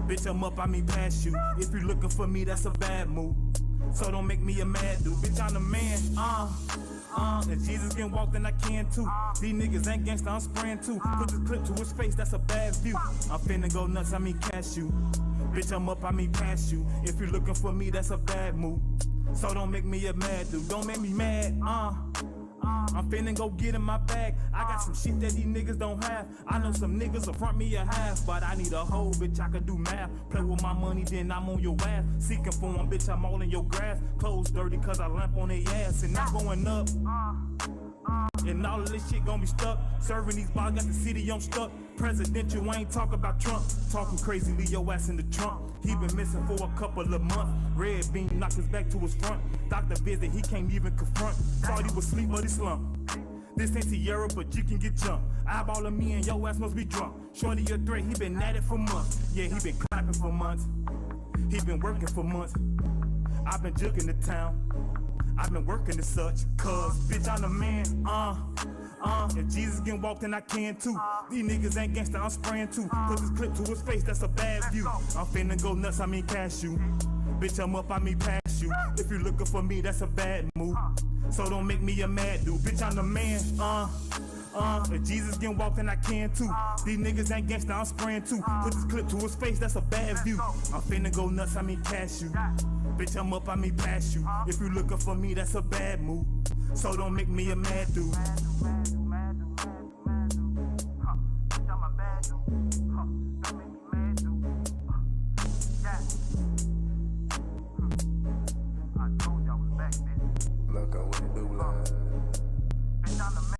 Bitch, I'm up, I mean past you. If you're looking for me, that's a bad move. So don't make me a mad dude. Bitch, I'm the man. If Jesus can walk, then I can too. These niggas ain't gangsta, I'm spraying too. Put the clip to his face, that's a bad view. I'm finna go nuts, I mean cash you. Bitch, I'm up, I mean past you. If you're looking for me, that's a bad move. So don't make me a mad dude. Don't make me mad. I'm finna go get in my bag. I got some shit that these niggas don't have. I know some niggas will front me a half, but I need a whole bitch, I can do math. Play with my money, then I'm on your ass. Seeking for one bitch, I'm all in your grass. Clothes dirty cause I lamp on their ass. And I'm going up. And all of this shit gon' be stuck. Serving these bars, got the city on stuck. Presidential, I ain't talk about Trump. Talking crazy, leave your ass in the trunk. He been missing for a couple of months. Red beam knocked his back to his front. Doctor visit, he can't even confront. Thought he was asleep, but he slumped. This ain't Sierra, but you can get jumped. Eyeballing me and your ass must be drunk. Shorty a threat, he been at it for months. Yeah, he been clapping for months. He been working for months. I've been jugging the town. I've been working as such, cause bitch, I'm the man, If Jesus can walk, then I can too. These niggas ain't gangsta, I'm spraying too. Put this clip to his face, that's a bad view. I'm finna go nuts, I mean cash you. Bitch, I'm up, I mean past you. If you're looking for me, that's a bad move. So don't make me a mad dude. Bitch, I'm the man, If Jesus can walk, then I can too. These niggas ain't gangsta, I'm spraying too. Put this clip to his face, that's a bad view. I'm finna go nuts, I mean cash you. Bitch, I'm up, I mean past you. If you looking for me, that's a bad move. So don't make me a mad dude. Look, I wouldn't do love. Bitch, I'm the man.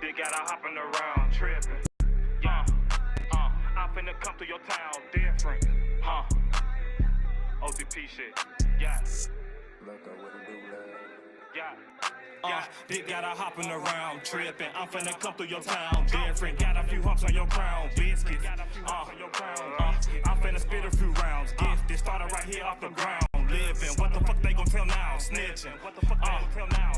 They got her hopping around, tripping. I'm finna come through your town, different. OTP shit, yeah. Look, I wouldn't do love. Dick got her hopping around, tripping. I'm finna come through your town, different. Got a few humps on your crown, biscuits. I'm finna spit a few rounds, gifted. Started right here off the ground, living. What the fuck they gon' tell now? Snitching. What the fuck they gon' tell now?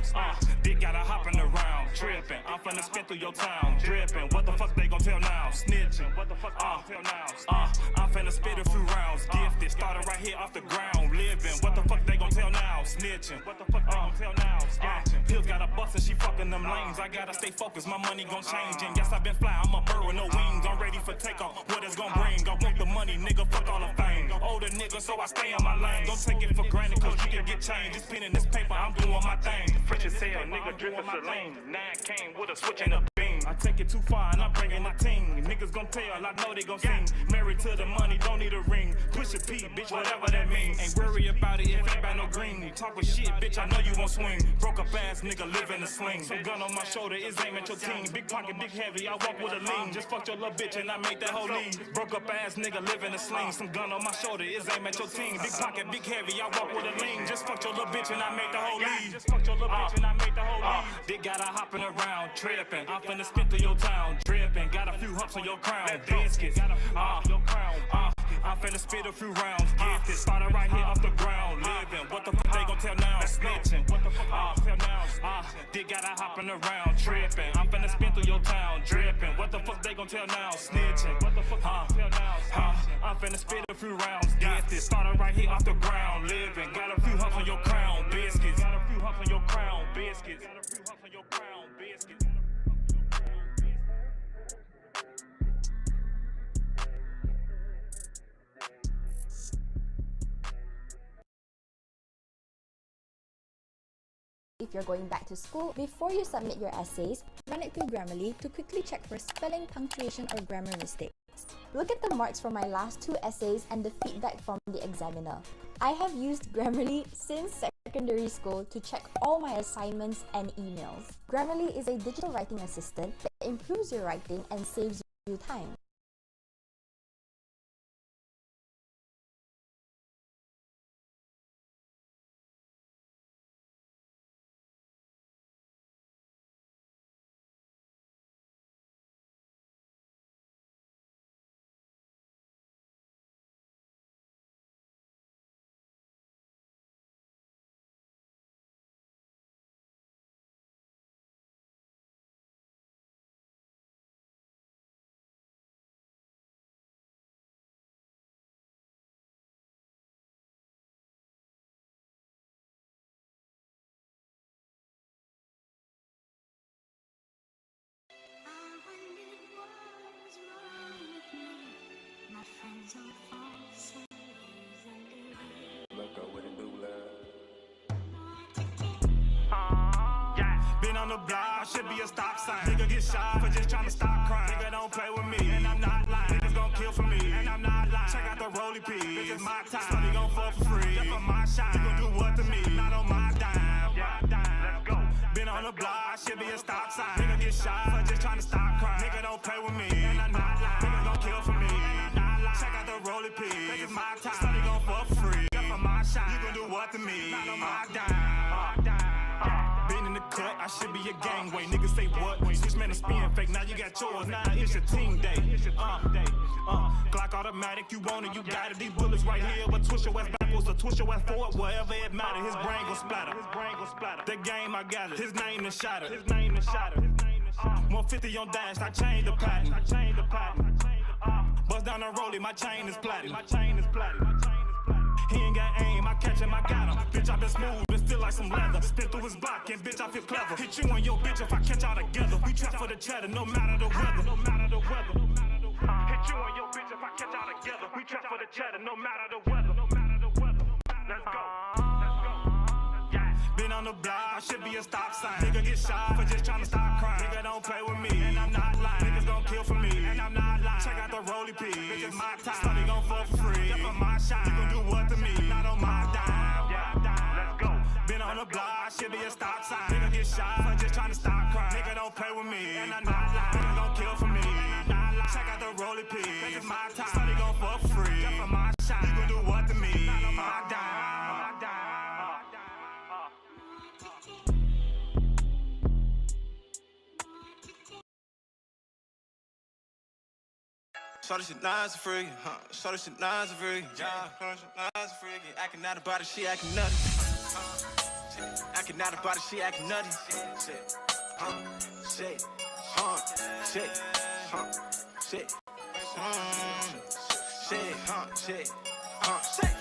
Dick got her hopping around, tripping. I'm finna spin through your town, dripping. What the fuck they gon' tell now? Snitching. What the fuck they gon' tell now? I'm finna spit a few rounds, gifted. Started right here off the ground, living. What the fuck they gon' tell now? Snitching. What the fuck they gon' tell now? Pills got a bust and she fucking them lanes. I gotta stay focused, my money gon' change. And yes, I been fly, I'm a bird with no wings. I'm ready for takeoff, what it's gon' bring. I want the money, nigga, fuck all the fame. Older nigga, so I stay in my lane. Don't take it for granted, cause you can get changed. Just pen in this paper, I'm doing my thing. French as hell, nigga, drippin' saline. 9 came with a switch and a beam. I take it too far and I'm bringing the team. Niggas gon' tell, I know they gon' sing. Married to the money, don't need a ring. Push a P, bitch, whatever that means. Ain't worry about it if ain't about no green. You talkin' shit, bitch, I know you won't swing. Broke up ass nigga, live in a sling. Some gun on my shoulder, is aim at your team. Big pocket, big heavy, I walk with a lean. Just fucked your little bitch and I made that whole lead. Broke up ass nigga, live in a sling. Some gun on my shoulder, is aim at your team. Big pocket, big heavy, I walk with a lean. Just fucked your little bitch and I made the whole lead. Just fucked your little bitch and I made the whole lead. Dick got her hopping around, tripping. I'm finna spin through your town, dripping. Got a few humps on your crown, biscuits. I'm finna spit a few rounds, gifted. Started right here off the ground, living. What the fuck they gon' tell now? Snitching. What the fuck they gon' tell now? Dick got her hopping around, tripping. I'm finna spin through your town, dripping. What the fuck they gon' tell now? Snitching. What the fuck they gon' tell now? I'm finna spit a few rounds, gifted. Started right here off the ground, living. Got a few humps on your crown, biscuits. Got a few humps on your crown, biscuits. Got a few humps on your crown, biscuits. If you're going back to school, before you submit your essays, run it through Grammarly to quickly check for spelling, punctuation, or grammar mistakes. Look at the marks for my last 2 essays and the feedback from the examiner. I have used Grammarly since secondary school to check all my assignments and emails. Grammarly is a digital writing assistant that improves your writing and saves you time. Loco with a new love. Been on the block, should be a stop sign. Nigga get shot for just trying to stop crime. Nigga don't play with me, and I'm not lying. Niggas gon' kill for me, and I'm not lying. Check out the rollie P, this is my time. Sonny gon' fuck for free, just for my shine. You gon' do what to me, not on my dime. Yeah, let's go. Been on the block, should be a stop sign. Nigga get shot for just trying to stop crime. Nigga don't play with me, and I'm not lying. Niggas gon' kill for me, and I'm not lying. Check out the rollie P, this is my time. Sonny gon' fuck for free, just for my shine. You gon' do what to me, not on my dime. Been in the cut, I should be a gangway. Niggas say what? Switch man is spin fake. Now you got yours. Now it's your team day. Glock automatic, you want it, you got it. These bullets right here, but twist your ass backwards or twist your ass forward. Wherever it matter, his brain gon' splatter. The game I got it. His name is Shatter. 150 on dash, I changed the pattern. Bust down the rollie, my chain is platinum. He ain't got aim, I catch him, I got him. Bitch, I been smooth, it feel like some leather. Spin through his block, and bitch, I feel clever. Hit you and your bitch if I catch y'all together. We trap for the cheddar, no matter the weather. Hit you and your bitch if I catch y'all together. We trap for the cheddar, no matter the weather. Let's go. Been on the block, I should be a stop sign. Nigga get shot for just trying to stop crime. Nigga don't play with me, and I'm not lying. Niggas gon' kill for me, and I'm not lying. Check out the rollie P, bitch, it's my time. Sonny gon' fuck for free, just for my shine. You gon' do what to me, not on my dime. Let's go. Been on the block, I should be a stop sign. Nigga get shot for just trying to stop crime. Nigga don't play with me, and I'm not lying. Niggas gon' kill for me, and I'm not lying. Check out the rollie P, bitch, it's my time. Sonny gon' fuck for free, just for my shine. You gon' do what to me, not on my dime. Shorty shit nice and freaky, Shorty shit nice and freaky, yeah. Shorty shit nice and freaky, acting out about it, she acting nutty. Acting out about it, she acting nutty. Shit, shit, shit, shit, shit, shit.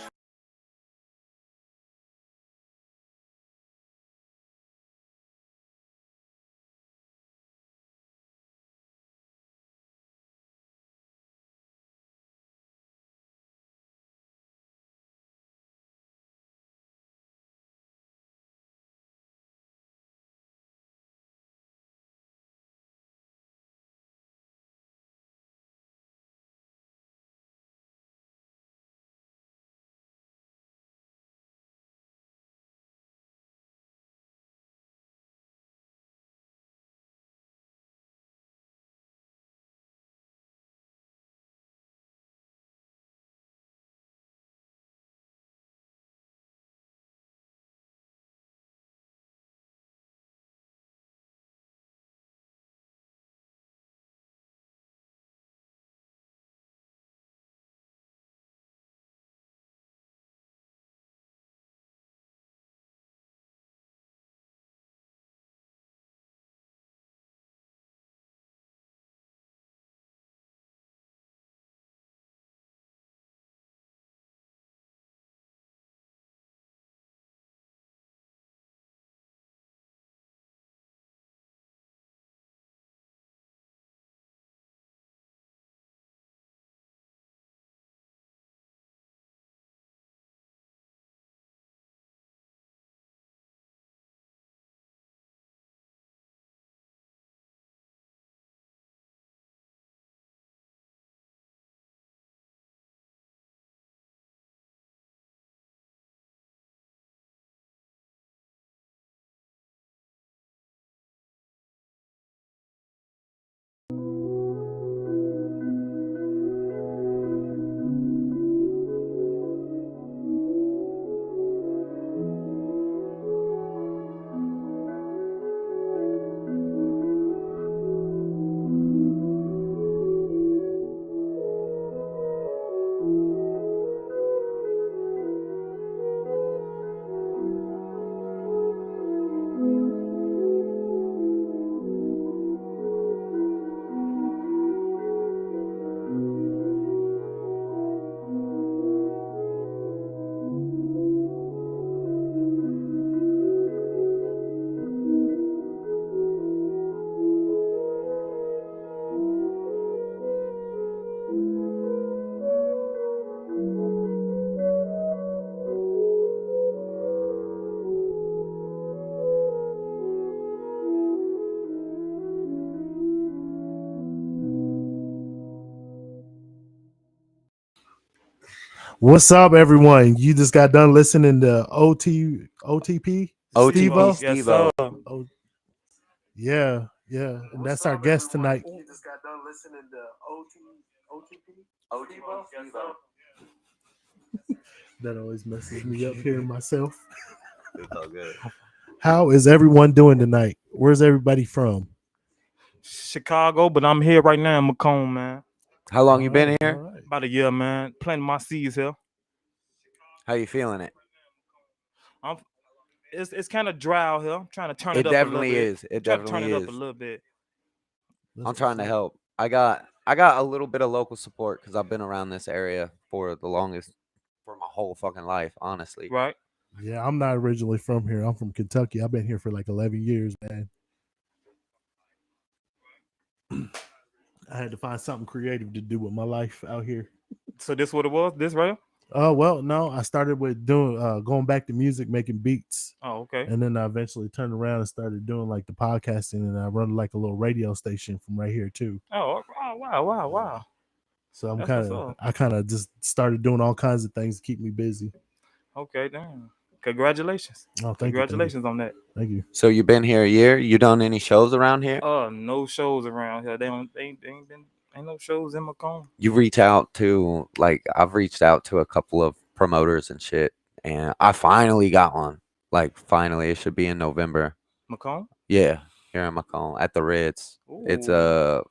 What's up, everyone? You just got done listening to OTP OTP Stevo. Yes, Stevo. sir. Oh, yeah, yeah, and that's our guest tonight. You just got done listening to OTP OTP Stevo. That always messes me up hearing myself. It's all good. How is everyone doing tonight? Where's everybody from? Chicago, but I'm here right now in Macomb, man. How long you been All here? right. About a year, man. Planting my seeds here. How you feeling it? I'm. It's kind of dry out here. I'm trying to turn It it up a little definitely bit. is. It Try to turn definitely it up a is. little bit. That's I'm trying to what's up. help. I got a little bit of local support because I've been around this area for the longest for my whole fucking life, honestly. Right. Yeah, I'm not originally from here. I'm from Kentucky. I've been here for like 11 years, man. I had to find something creative to do with my life out here. So this what it was. This right? Oh well, no, I started with doing going back to music, making beats. Oh, okay. And then I eventually turned around and started doing like the podcasting, and I run like a little radio station from right here too. Oh, wow. So That's what's up. I kind of just started doing all kinds of things to keep me busy. Okay, damn. Congratulations. Oh, thank you, Congratulations on that. thank you. So you've been here a year? You done any shows around here? No shows around here. They ain't been ain't no shows in Macomb. You reach out to I've reached out to a couple of promoters and shit, and I finally got one. Like finally, it should be in November. Macomb? Yeah, here in Macomb at the Ritz. It's Ooh.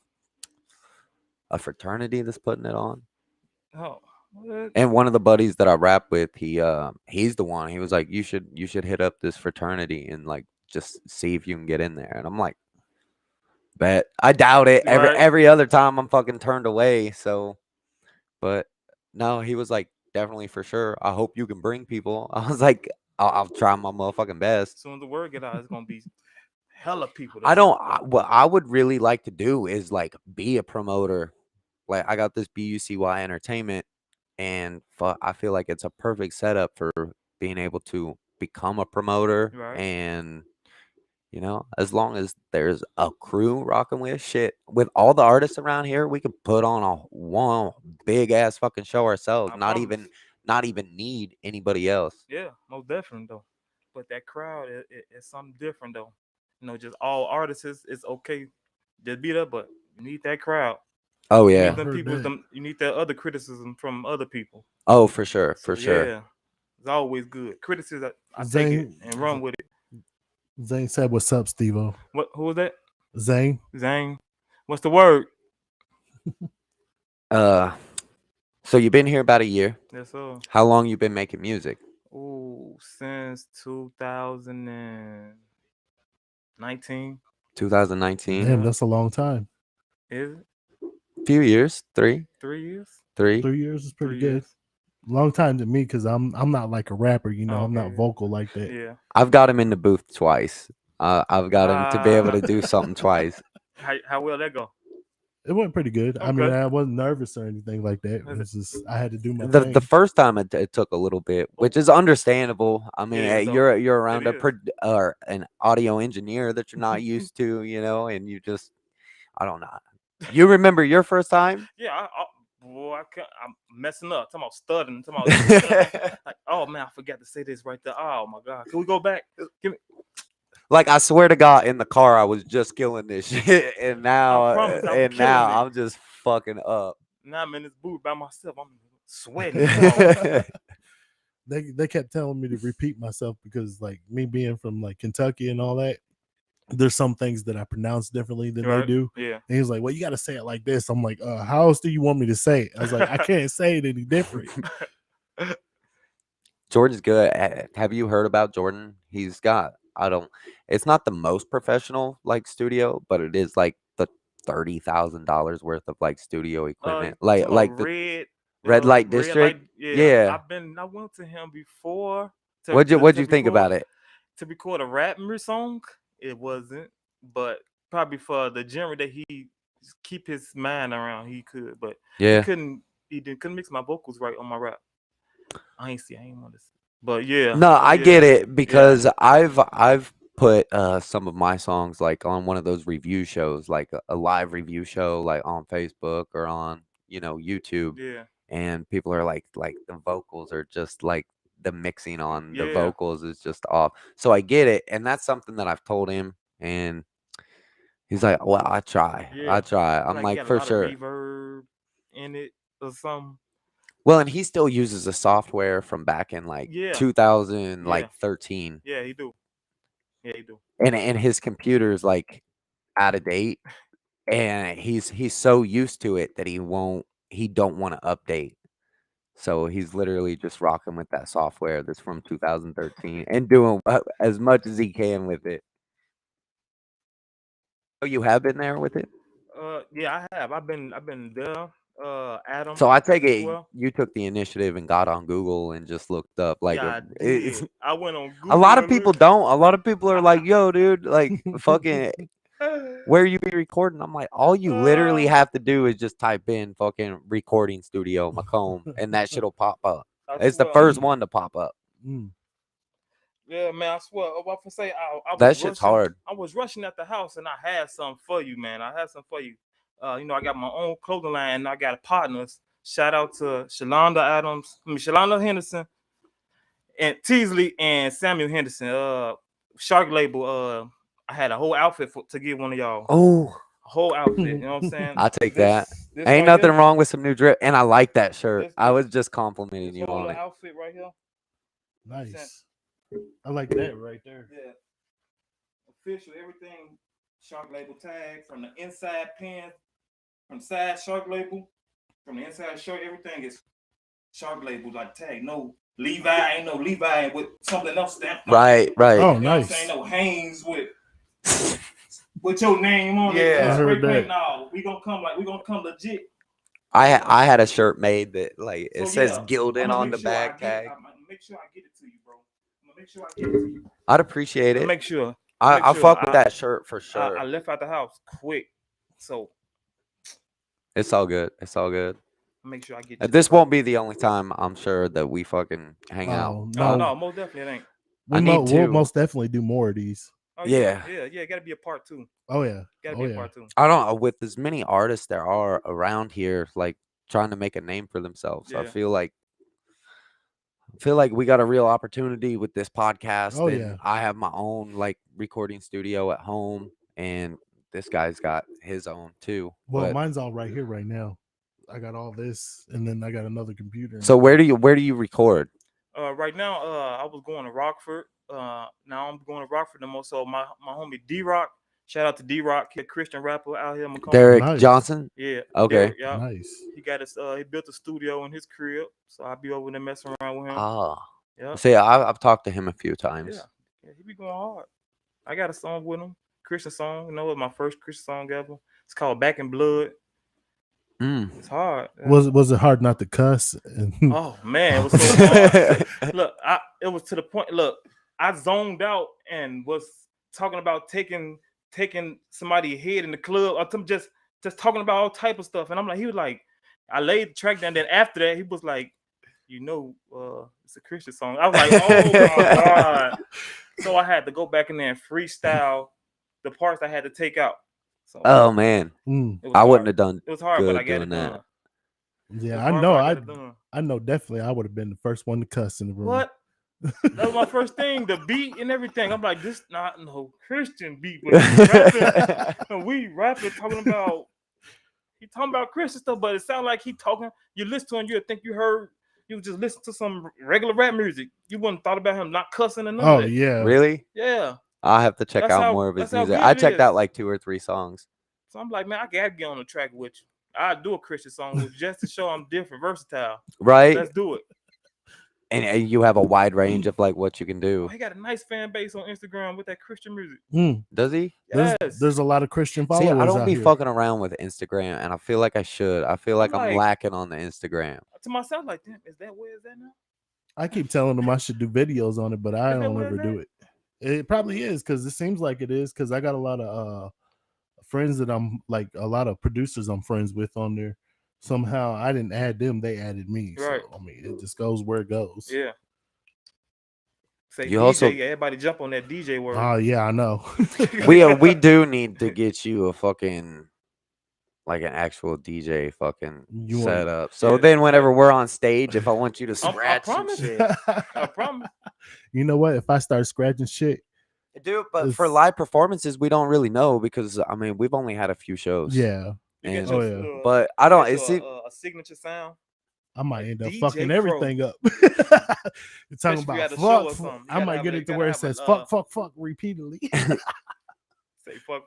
a fraternity that's putting it on. Oh, what? And one of the buddies that I rap with, he's the one. He was like, you should hit up this fraternity and like just see if you can get in there. And I'm like, bet. I doubt it. Every Right. every other time I'm fucking turned away. So, but no, he was like, definitely for sure. I hope you can bring people. I was like, I'll try my motherfucking As best. soon as the word get out, it's gonna be hella people. I don't. What I would really like to do is like be a promoter. Like I got this BUCY Entertainment, and I feel like it's a perfect setup for being able to become a promoter. Right. And as long as there's a crew rocking with shit, with all the artists around here, we could put on a one big ass fucking show ourselves. I Not even need anybody else. Yeah, most definitely though. But that crowd is something different though. Just all artists is okay. Just beat up, but you need that crowd. Oh You yeah. need them Heard people. that. You need that other criticism from other people. Oh for sure, for So, sure. Yeah, it's always good. Criticism, I take Zane- it and run with it. Zane said, "What's up, Stevo?" What? Who was that? Zane. Zane. What's the word? So you've been here about a year. Yes, sir. How long you been making music? Ooh, since 2019. 2019. Damn, that's a long time. Is it Few years. 3. 3 years? 3. 3 years is pretty 3 good. years. Long time to me because I'm not like a rapper. Oh, I'm not okay. vocal like that. Yeah. I've got him in the booth twice. I've got him to be able to do something twice. How well that go? It went pretty good. I mean, Okay. I wasn't nervous or anything like that. It Is it- was just I had to do my The thing. first time it took a little bit, which is understandable. I mean, is, though. you're around It is. or an audio engineer that you're not used to, and you just I don't know. You remember your first time? Yeah, boy, I'm messing up. Talking about stuttering. Talking about like, oh man, I forgot to say this right there. Oh my god, can we go back? Give me. Like I swear to God, in the car I was just killing this shit, and now promise, I'm killing it. I'm just fucking up. Now I'm in this booth by myself. I'm sweating. Oh, They kept telling me to repeat myself because like me being from like Kentucky and all that, there's some things that I pronounce differently than they right? do. Yeah. And he's like, "Well, you got to say it like this." I'm like, "How else do you want me to say it?" I was like, "I can't say it any different." Jordan's good. Have you heard about Jordan? He's got it's not the most professional like studio, but it is like the $30,000 worth of like studio equipment. Talking about Like the Red Light District? Yeah. I went to him before. what'd you to think record- about it? To record a rap song? It wasn't, but probably for the genre that he keep his mind around, he could. But Yeah. couldn't mix my vocals right on my rap. I ain't want to. But yeah. No, I yeah. get it because I've put some of my songs like on one of those review shows, like a live review show, like on Facebook or on YouTube. Yeah. and people are like the vocals are just like the mixing on the Yeah. vocals is just off. So I get it, and that's something that I've told him, and he's like, "Well, I try. Yeah. I'm He like, got a for lot sure." of reverb in it or something. Well, and he still uses a software from back in like Yeah. 2000, Yeah. like 13, Yeah, he do. Yeah, he do. and his computer is like out of date, and he's so used to it that he don't want to update. So he's literally just rocking with that software that's from 2013 and doing as much as he can with it. Oh, you have been there with it? Yeah, I have. I've been there. Adam. So I take as it well. you took the initiative and got on Google and just looked up like Yeah, I it's did. I went on Google. a lot of and people looked. don't. A lot of people are like, "Yo, dude, like fucking where you be recording?" I'm like, all you literally have to do is just type in fucking recording studio Macomb and that shit'll pop up. I It's the swear. first one to pop up. Mm. Yeah, man, I swear. I was say I was That shit's rushing, hard. I was rushing at the house, and I had something for you, man. I had something for you. You know, I got my own clothing line, and I got partners. Shout out to Shalonda Henderson, and Teasley, and Samuel Henderson. Shark Label. I had a whole outfit to give one of y'all. Oh, A whole outfit. You know what I'm saying? I'll take that. This Ain't right nothing here, wrong with some new drip, and I like that shirt. This- I was just complimenting This you whole on little it. outfit right here. Nice. I like that right there. Yeah. Official, everything Shark Label tag from the inside pin, from side Shark Label, from the inside shirt, everything is Shark Label like tag. No Levi, ain't no Levi with something else stamped on it. Right, right. Oh, You know what I'm nice. saying? No Hanes with your name on Yeah. it. I heard Spray paint. that. No, we gonna come legit. I had a shirt made that like it So, says yeah, Gildan I'ma on make the sure I back get- tag. I'ma make sure I get it to you, bro. I'm gonna make sure I get it to you. I'd appreciate it. Make sure. I sure fuck with that shirt for sure. I left out the house quick, so It's all good. It's all good. make sure I get you. This won't be the only time I'm sure that we fucking hang out. Oh, No, no. no, most definitely it ain't. I need We'll to. most definitely do more of these. Oh, Yeah. yeah. Got to be a part two. Oh yeah. Got to Oh be a yeah. part two. I don't know. With as many artists there are around here, like trying to make a name for themselves, I Yeah. feel like we got a real opportunity with this podcast. Oh, and yeah. I have my own like recording studio at home, and this guy's got his own too. Well, But- mine's all right here right now. I got all this, and then I got another computer. so where do you record? Right now, I was going to Rockford. Now I'm going to Rockford no more. So my homie D-Rock, shout out to D-Rock, a Christian rapper out here in Macomb. Derek Nice. Johnson. Yeah. Okay. Derek, yeah. Nice. He got his. He built a studio in his crib, so I'll be over there messing around with him. Ah. Yeah. See, I've talked to him a few times. Yeah, he be going hard. I got a song with him, Christian song. You know, it's my first Christian song ever. It's called Back in Blood. Mm. It's hard. Was it hard not to cuss? And Oh man, it was so hard. Look, it was to the point. Look, I zoned out and was talking about taking somebody's head in the club, or just talking about all type of stuff. And I'm like, he was like, I laid the track down. Then after that, he was like, it's a Christian song. I was like, oh my god. So I had to go back in there and freestyle the parts I had to take out. So Oh man, Mm, it was I hard. wouldn't have done. It was hard, good but I got it doing that. done. It yeah, was I hard, know. but got it done. I know definitely. I would have been the first one to cuss in the room. What? That was my first thing, the beat and everything. I'm like, this not no Christian beat, but we rapping talking about Christian stuff, but it sounds like he talking. You listen to him, you think you just listen to some regular rap music. You wouldn't thought about him not cussing and none Oh of that. yeah. Really? Yeah. I'll have to check That's out how- more of his that's how music. good I it checked is. out like 2 or 3 songs. So I'm like, man, I gotta get on the track with you. I'll do a Christian song with you just to show I'm different, versatile. Right? Let's do it. And you have a wide range of like what you can Oh, do. he got a nice fan base on Instagram with that Christian music. Mm, Does he? Yes. there's a lot of Christian followers. See, I don't out be here. fucking around with Instagram, and I feel like I should. I feel like I'm like- lacking on the Instagram. To myself, like, damn, where is that now? I keep telling them I should do videos on it, but I Is that don't what ever it's do it. It probably is because it seems like it is because I got a lot of friends that I'm like a lot of producers I'm friends with on there. Somehow I didn't add them; they added me. Right. So I mean, it just goes where it goes. Yeah. Say You DJ, also- everybody jump on that DJ word. Oh yeah, I know. We do need to get you a fucking like an actual DJ fucking You want- setup. So Yeah, then whenever we're on stage, if I want you to You want- set up, so Yeah, then whenever like- we're on stage, if I want you to I scratch and promise. shit, I promise. You know what? If I start scratching shit, dude. But for It's- live performances, we don't really know because I mean we've only had a few shows. yeah, You get And- your, Oh, yeah. But I you don't. get It's your, a signature sound. I might Like end up DJ fucking Crow. everything up. You're talking Especially if you about at a show or fuck. something. You I gotta might have get a- it to you where gotta it have a, says fuck repeatedly. Say fuck.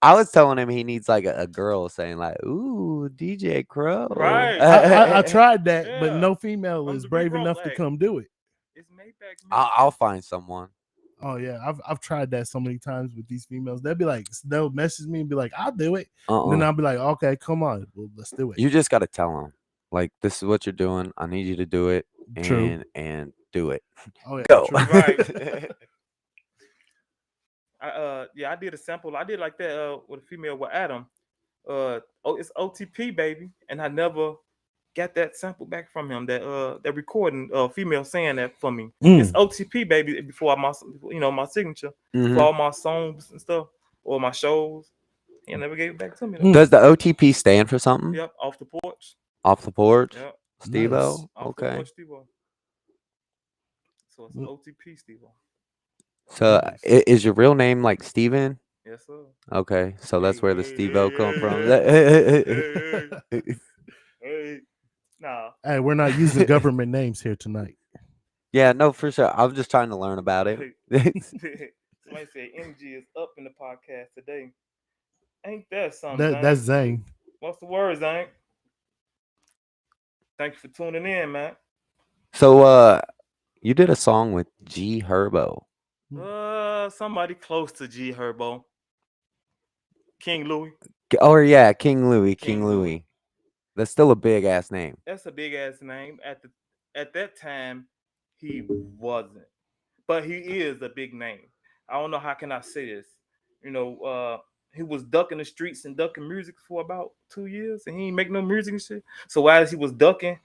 I was telling him he needs like a girl saying like, "Ooh, DJ Crow." Right. I tried that, but Yeah. no female I'm is the big brave rock enough to leg. come do it. It's Maybach. I'll find someone. Oh yeah, I've tried that so many times with these females. They'll message me and be like, "I'll do it," and then I'll be like, "Okay, come on, well, let's do it." You just got to tell them like, "This is what you're doing. I need you to do it, True. and do it. Oh yeah, Go." true. Right. I did a sample. I did like that with a female with Adam. It's OTP baby, and I never got that sample back from him. That recording female saying that for me. It's OTP baby before my my signature Mhm. for all my songs and stuff or my shows. He never gave it back to me. though. Does the OTP stand for something? Yep, off the porch. Off the porch, Yep, Stevo. Nice. off the Okay. porch, Steve-O. So it's Mm. OTP Steve-O. So Nice. is your real name like Steven? Yes, sir. Okay, so that's Hey, where the hey, Stevo hey, come hey, from. Hey, nah. Hey, we're not using government names here tonight. Yeah, no, for sure. I'm just trying to learn about it. Somebody said energy is up in the podcast today. Ain't that something? That's Zane? Zane. What's the word, Zane? Thank you for tuning in, man. So you did a song with G Herbo. Somebody close to G Herbo. King Louis. Oh yeah, King Louis. King King Louis. Louis. That's still a big ass name. That's a big ass name. At that time, he wasn't, but he is a big name. I don't know how can I say this. He was ducking the streets and ducking music for about 2 years, and he ain't make no music and shit. So as he was ducking,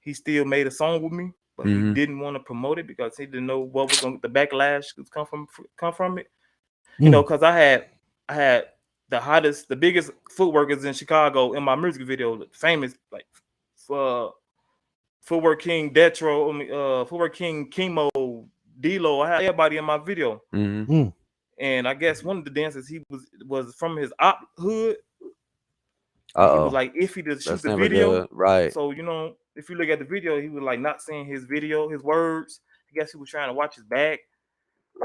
he still made a song with me, but he Mhm. didn't want to promote it because he didn't know what was going the backlash could come from it. Mm. Because I had the biggest footworkers in Chicago in my music video, famous like Footwork King Detro, Footwork King Chemo, D-Lo. I had everybody in my video. Mm-hmm. And I guess one of the dancers he was from his op hood. He Uh-oh. was like iffy to shoot That's the never video. good. Right. So if you look at the video, he was like not saying his words. I guess he was trying to watch his back.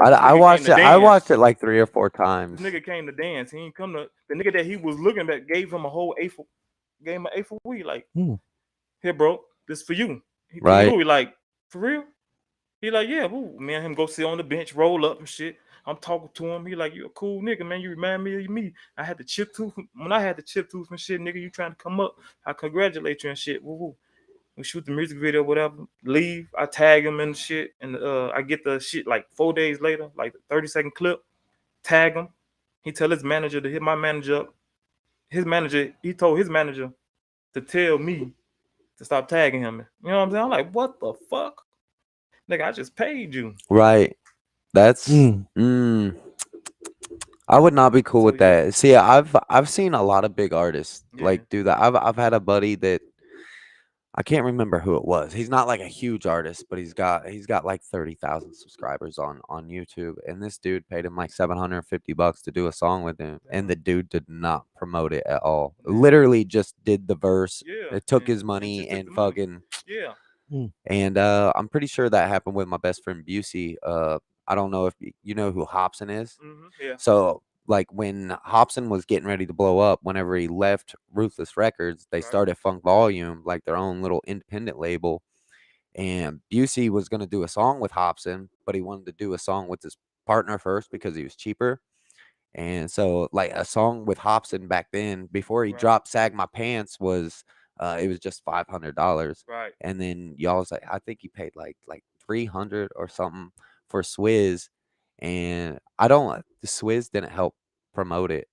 I Nigga watched came it. to I dance. watched it like 3 or 4 times. This nigga came to dance. He ain't come to the nigga that he was looking at gave him a whole gave him an A for weed. Like, here, bro, this for you. He Right. Louis, like, for real? He like, yeah, woo. Me and him go sit on the bench, roll up and shit. I'm talking to him. He like, you a cool nigga, man. You remind me of me. I had the chip tooth. When I had the chip tooth and shit, nigga, you trying to come up. I congratulate you and shit. Woo woo. We shoot the music video, whatever. Leave. I tag him and shit. And I get the shit like 4 days later, like the 30-second clip. Tag him. He tell his manager to hit my manager up. He told his manager to tell me to stop tagging him. You know what I'm saying? I'm like, what the fuck? Nigga, I just paid you. Right. That's I would not be cool So, with that. See, I've seen a lot of big artists Yeah. like do that. I've had a buddy that I can't remember who it was. He's not like a huge artist, but he's got like 30,000 subscribers on YouTube. And this dude paid him like $750 to do a song with him, and the dude did not promote it at all. Literally just did the verse. Yeah. It took and his just money took and the money. fucking. Yeah. And I'm pretty sure that happened with my best friend Busey. I don't know if you know who Hobson is. Yeah. So like when Hobson was getting ready to blow up, whenever he left Ruthless Records, they Right. started Funk Volume, like their own little independent label. And Busey was going to do a song with Hobson, but he wanted to do a song with his partner first because he was cheaper. And so like a song with Hobson back then, before he Right. dropped Sag My Pants, was it was just $500. Right. And then y'all was like, I think he paid like 300 or something for Swizz. And the Swizz didn't help promote it.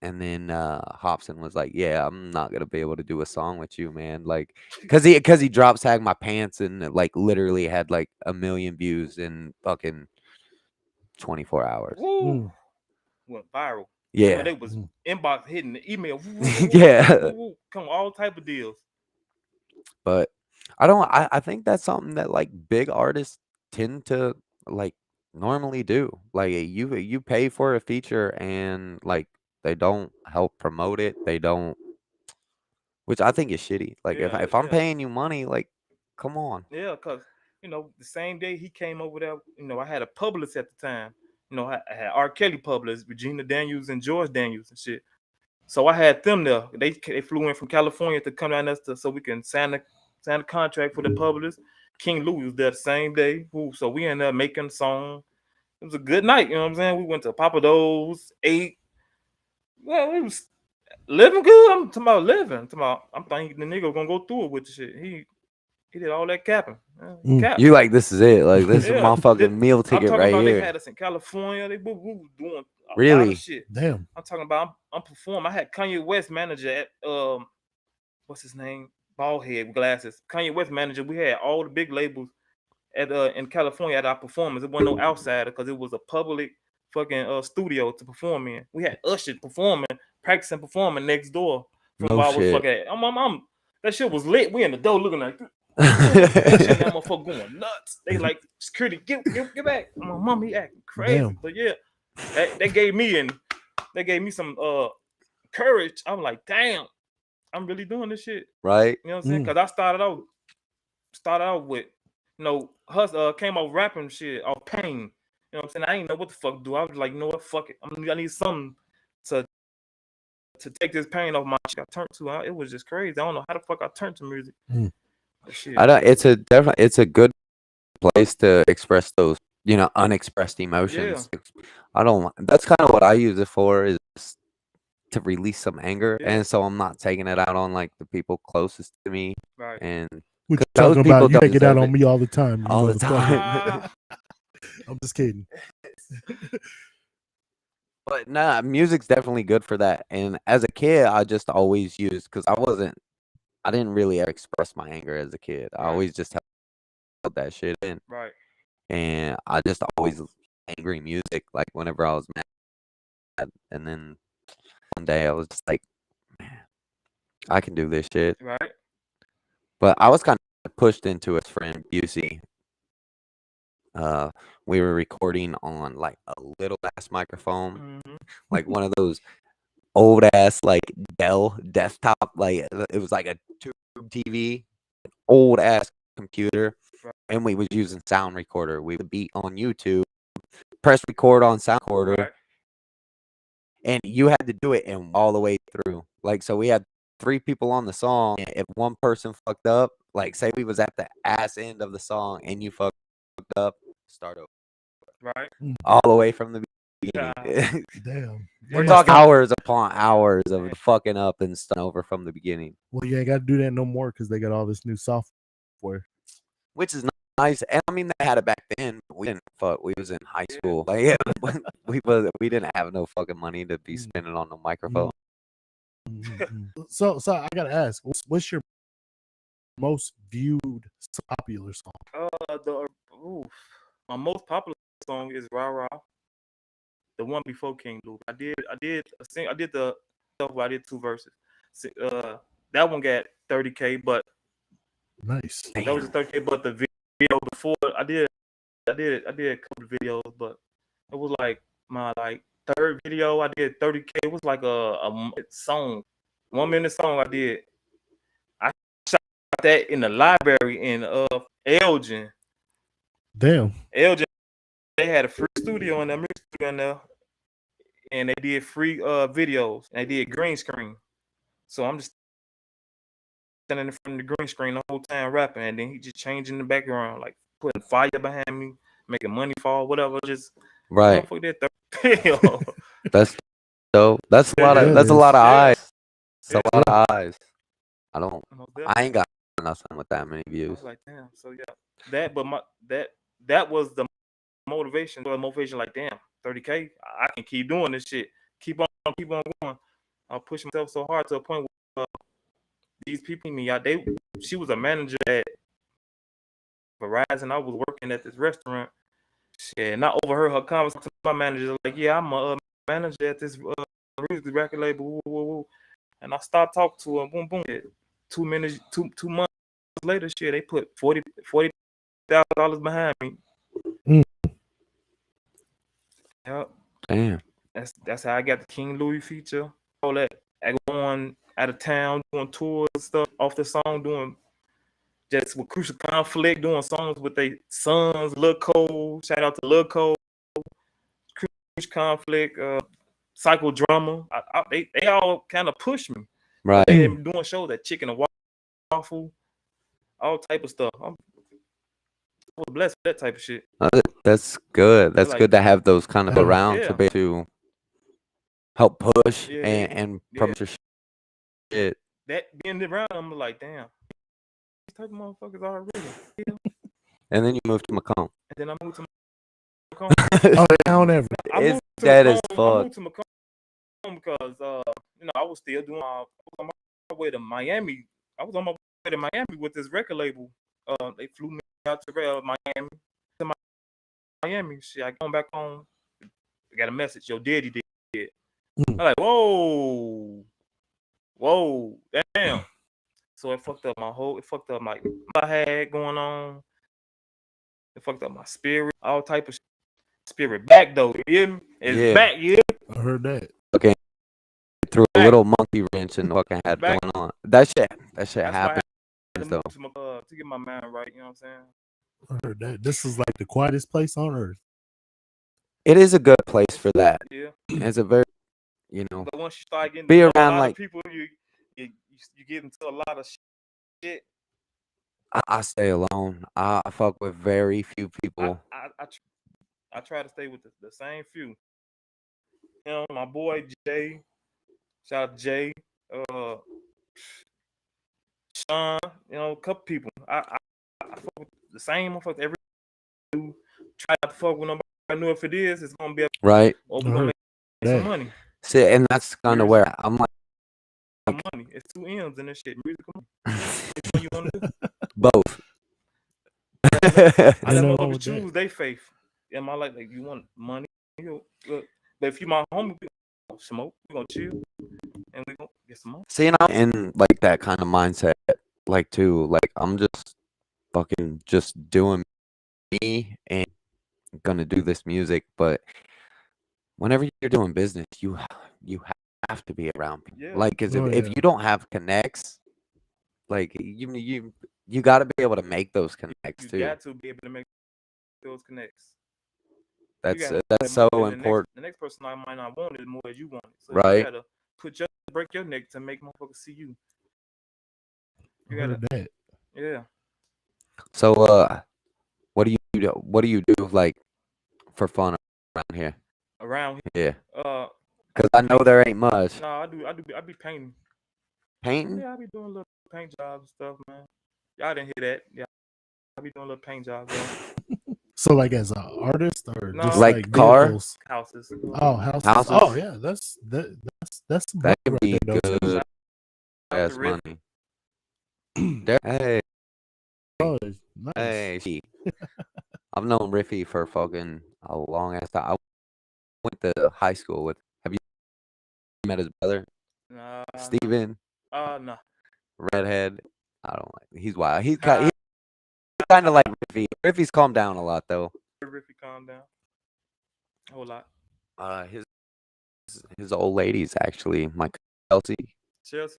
And then Hobson was like, yeah, I'm not gonna be able to do a song with you, man. Like, cause he dropped Sag My Pants and it, like literally had like 1 million views in fucking 24 hours. Woo. Went viral. Yeah. They was inbox hitting the email. Yeah. Come all type of deals. But I think that's something that like big artists tend to like normally do. Like you pay for a feature and like they don't help promote it. They don't, which I think is shitty. Like if I'm paying you money, like come on. Yeah, because the same day he came over there, I had a publicist at the time. I had R. Kelly publicist, Regina Daniels and George Daniels and shit. So I had them there. They flew in from California to come down there so we can sign a contract for the publicist. King Louis was there the same day. So we ended up making a song. It was a good night, you know what I'm saying? We went to Papa Do's, ate. Well, we was living good. I'm talking about living. I'm thinking the nigga was gonna go through it with the shit. He did all that capping. You like this is it. Like this is Yeah, motherfucking meal I'm ticket talking right about here. they had us in California. We were doing a lot Really? of shit. Damn. I'm talking about I'm performing. I had Kanye West manager at what's his name? Baldhead with glasses. Kanye West manager. We had all the big labels at in California at our performance. It wasn't no outsider because it was a public fucking studio to perform in. We had Usher performing, practicing performing next door from No where I was shit. fucking. That shit was lit. We in the door looking like that motherfucker going nuts. They like security, get back. My mom, he acting crazy. Damn. But yeah, they gave me some courage. I'm like, damn, I'm really doing this shit. Right? You know what I'm saying? Because I started out with, came out rapping shit off pain. You know what I'm saying? I didn't know what the fuck to do. I was like, you know what, fuck it. I need something to take this pain off my shit. I turned to it was just crazy. I don't know how the fuck I turned to music. Shit. I don't. It's a good place to express those unexpressed emotions. I don't. That's kind of what I use it for, is to release some anger, and so I'm not taking it out on like the people closest to me. Right. And What you talking about? You take it out on me all the time. You all the motherfucker. time. I'm just kidding. But nah, music's definitely good for that. And as a kid, I just always used, because I didn't really ever express my anger as a kid. I always just held that shit in. Right. And I just always angry music, like whenever I was mad. And then one day I was just like, man, I can do this shit. Right. But I was kind of pushed into it, friend Busey. We were recording on like a little ass microphone, like one of those old ass like Dell desktop, like it was like a tube TV, old ass computer, and we was using sound recorder. We would beat on YouTube, press record on sound recorder, and you had to do it and all the way through. Like, so we had 3 people on the song, and if one person fucked up, like say we was at the ass end of the song and you fucked up, start over. Right. All the way from the beginning. Damn. We're talking hours upon hours of fucking up and starting over from the beginning. Well, you ain't got to do that no more because they got all this new software. Which is nice. And I mean, they had it back then, but we didn't fuck. We was in high school. Like, yeah, we didn't have no fucking money to be spending on the microphone. So I gotta ask, what's your most viewed popular song? My most popular song is Rah Rah, the one before King Louis. I did the stuff where I did 2 verses. That one got 30K, but nice. That was just 30K. But the video before I did a couple of videos, but it was like my 3rd video. I did 30K. It was like a song, 1 minute song. I did. I shot that in the library in Elgin. Damn. Elgin, they had a free studio in there, music studio in there, and they did free videos. And they did green screen. So I'm just standing in front of the green screen the whole time rapping, and then he just changing the background, like putting fire behind me, making money fall, whatever. Just right. That's dope. That's a lot of eyes. It's a lot of eyes. I ain't got nothing with that many views. I was like, damn. So yeah, that was the motivation. Like, damn, 30K, I can keep doing this shit. Keep on going. I'll push myself so hard to a point where these people she was a manager at Verizon. I was working at this restaurant. Shit, and I overheard her conversation to my manager, like, yeah, I'm a manager at this music record label, woo, woo, woo. And I started talking to him, boom, boom. 2 months later, shit, they put $40,000 behind me. Yep. Damn. That's how I got the King Louis feature. All that. I going out of town, doing tours and stuff off the song, doing just with Crucial Conflict, doing songs with their sons, Lil Cole. Shout out to Lil Cole, Crucial Conflict, Psychodrama. They all kind of pushed me. Right. They been doing shows at Chicken and Waffle, all type of stuff. I was blessed with that type of shit. That's good. That's Like- good to have those kind of around Yeah. to be able to help push Yeah. and promote your shit. That being around, I'm like, damn, these type of motherfuckers are real. And And then you move to Macomb. then I moved to Macomb. Oh, down ever. I It's moved to dead as Macomb- I fuck. moved to Macomb because I was still doing I was on my way to Miami. I was on my way to Miami with this record label. They flew me out to Miami. To Miami. Shit, I going back home. I got a message. Your daddy did. I'm like, whoa, damn. So it fucked up my I had going on. It fucked up my spirit, all type of spirit. Back though, you hear me? It's Yeah. back, yeah. I heard that. Threw a Back. little monkey wrench in what I had Back. going on. That shit That's why I happens had to though. move to get my mind right. You know what I'm saying? I heard that. This is like the quietest place on earth. It is a good place for that. Yeah. It's a very, you know, But once you start getting Be to know a around, lot like- of people, you get into a lot of shit. I stay alone. I fuck with very few people. I try to stay with the same few. You know, my boy Jay. Shout out to Jay. Sean. You know, a couple people. I fuck with the same motherfuckers. Every try not to fuck with nobody. I know if it is, it's gonna be Right. or I we're gonna heard make some that. money. See, and that's kind of where I'm like Some money. It's 2 M's in this shit. Musical money. Which one you want to do? both. I Ain't let nothing wrong motherfuckers with that. choose their faith in my life. Like, you want money? Look, but if you my homie, we gonna smoke, we gonna chill, and we gonna get some money. See, and I'm in like that kind of mindset, like too. Like I'm just fucking just doing me and gonna do this music. But whenever you're doing business, you have to be around people. Yeah. Like, 'cause Oh, if yeah. you don't have connects, like you got to be able to make those connects You too. got to be able to make those connects. You That's gotta that's so and important. The next person I might not want it more as you want it. So Right. you gotta break your neck to make motherfuckers see you. I You gotta, heard that. yeah. So what do you do? What do you do like for fun around here? Around Yeah, here, because I know there ain't much. no, I be painting. Painting? Yeah, I be doing little paint jobs and stuff, man. Y'all didn't hear that? Yeah, I be doing little paint jobs, though. So, like, as an artist or No. just Like like car? vehicles? Houses. Oh, houses. Houses? Oh, yeah. That's some That money can right be there, though, too. good. Shout out Yes, to Riff. money. Hey, Oh, nice. hey, she. I've known Riffy for fucking a long ass time. I went to high school with. Have you met his brother, Nah, Steven? nah. Redhead. I don't like. He's wild. He's kind of like Riffy. Riffy's calmed down a lot though. Riffy, calm down. A whole lot. His old lady's actually my Kelsey. Chelsea.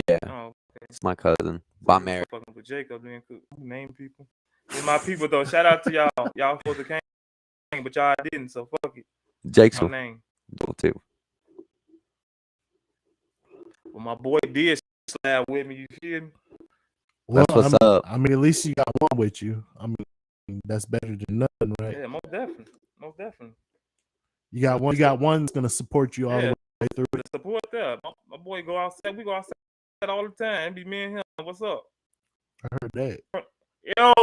Yeah, Oh, it's my cousin. By marriage. fucking with Jacob, then name people. They're my people though. Shout out to y'all. Y'all supposed to came, but y'all didn't. So fuck it. Jake's My name. cool too. Well, my boy did slap with me. You feel me? Well, That's what's up. I mean, at least you got one with you. I mean, that's better than nothing, right? Yeah, most definitely. Most definitely. You got one. You got one that's gonna support you all Yeah. the way through. The support there. My boy go outside. We go outside all the time. It be me and him. What's up? I heard that. Yo.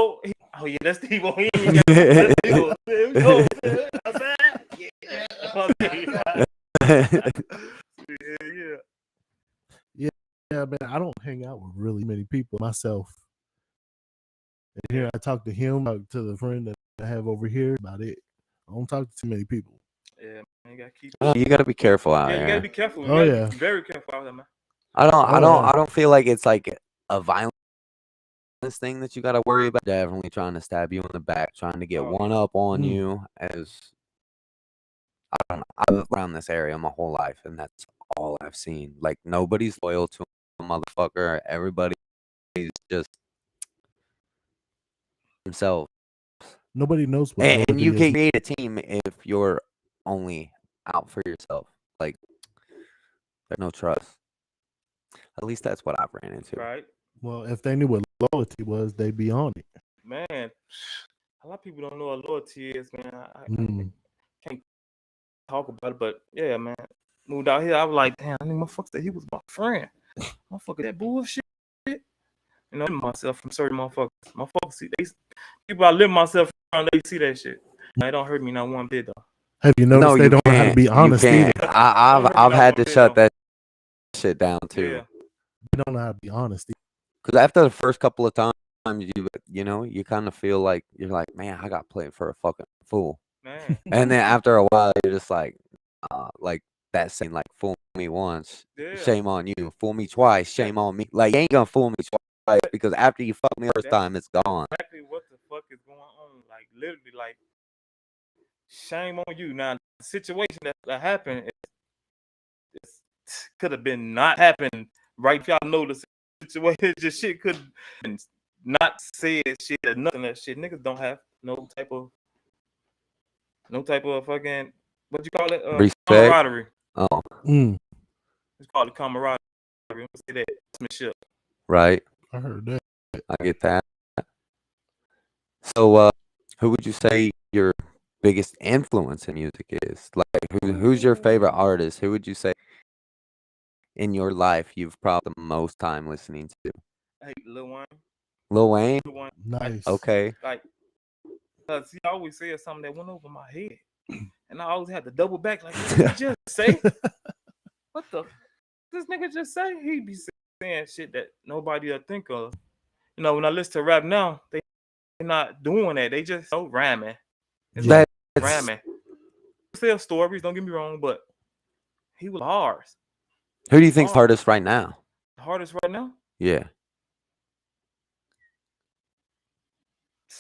Oh yeah, that's Steve. He ain't got that's Steve. We go outside. Yeah. Yeah. Yeah, man. I don't hang out with really many people myself. And here I talk to him, talk to the friend that I have over here. About it. I don't talk to too many people. Yeah, You gotta keep. You gotta be careful out Yeah, you gotta here. be careful. You Oh, gotta yeah. be very careful out there, man. I don't feel like it's like a violence thing that you gotta worry about. Definitely trying to stab you in the back, trying to get Oh, one yeah. up on Mm. you. As I don't know, I've around this area my whole life, and that's all I've seen. Like nobody's loyal to a motherfucker. Everybody's just themselves. Nobody knows what And loyalty you is. can create a team if you're only out for yourself. Like there's no trust. At least that's what I've ran into. Right, Well, if they knew what loyalty was, they'd be on it. man. A lot of people don't know what loyalty is, man. I Mm. can't talk about it, but yeah, man. Moved out here, I was like, damn, I think motherfucker said he was my friend. Motherfucker, that bullshit. You know, myself from certain motherfuckers. Motherfuckers see people I live myself around, they see that shit. It don't hurt me not one bit though. Have you No, noticed they you don't know how to can't. be You honest either? can't. I've had to shut that shit down too. Yeah. They don't know how to be honest. Because after the first couple of times, you kind of feel like you're like, man, I got played for a fucking fool. Man. And then after a while, you're just like that saying, like, fool me once, Yeah. shame on you. Fool me twice, shame on me. Like, you ain't gonna fool me twice because after you fuck me the first time, it's gone. Exactly what the fuck is going on. Like literally, like shame on you. Now the situation that happened it could have been not happened right. If y'all know the situation, just shit could not said shit or nothing that shit. Niggas don't have no type of fucking what you call it? Respect. Camaraderie. Oh, Mm. It's called the camaraderie. Say that. Shit. right. I heard that. I get that. So, who would you say your biggest influence in music is? Like, who's your favorite artist? Who would you say in your life you've probably the most time listening to? Hey, Lil Wayne. Lil Wayne? Lil Wayne. Nice. Okay. Like, cause he always said something that went over my head, and I always had to double back. Like, what did he just say? What the? This nigga just say? He be saying shit that nobody will think of. You know, when I listen to rap now, they not doing that. They just so rhyming. It's Yeah. like rhyming. Sell stories. Don't get me wrong, but he was bars. Who do you think's hardest right now? The hardest right now? Yeah.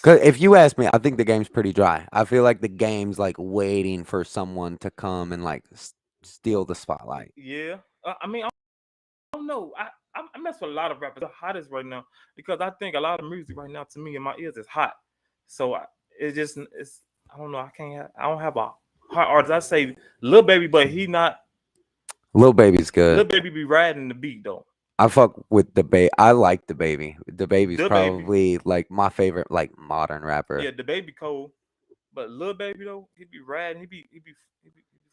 Because if you ask me, I think the game's pretty dry. I feel like the game's like waiting for someone to come and like steal the spotlight. Yeah. I mean, I don't know. I mess with a lot of rappers. The hottest right now because I think a lot of music right now to me in my ears is hot. So it's I don't know. I don't have a hot artist. I say Lil Baby, but he not. Lil Baby's good. Lil Baby be riding the beat though. I fuck with the baby. I like the baby. The baby's Da probably like my favorite like modern rapper. Yeah, the baby cold, but Lil Baby though he be riding. He be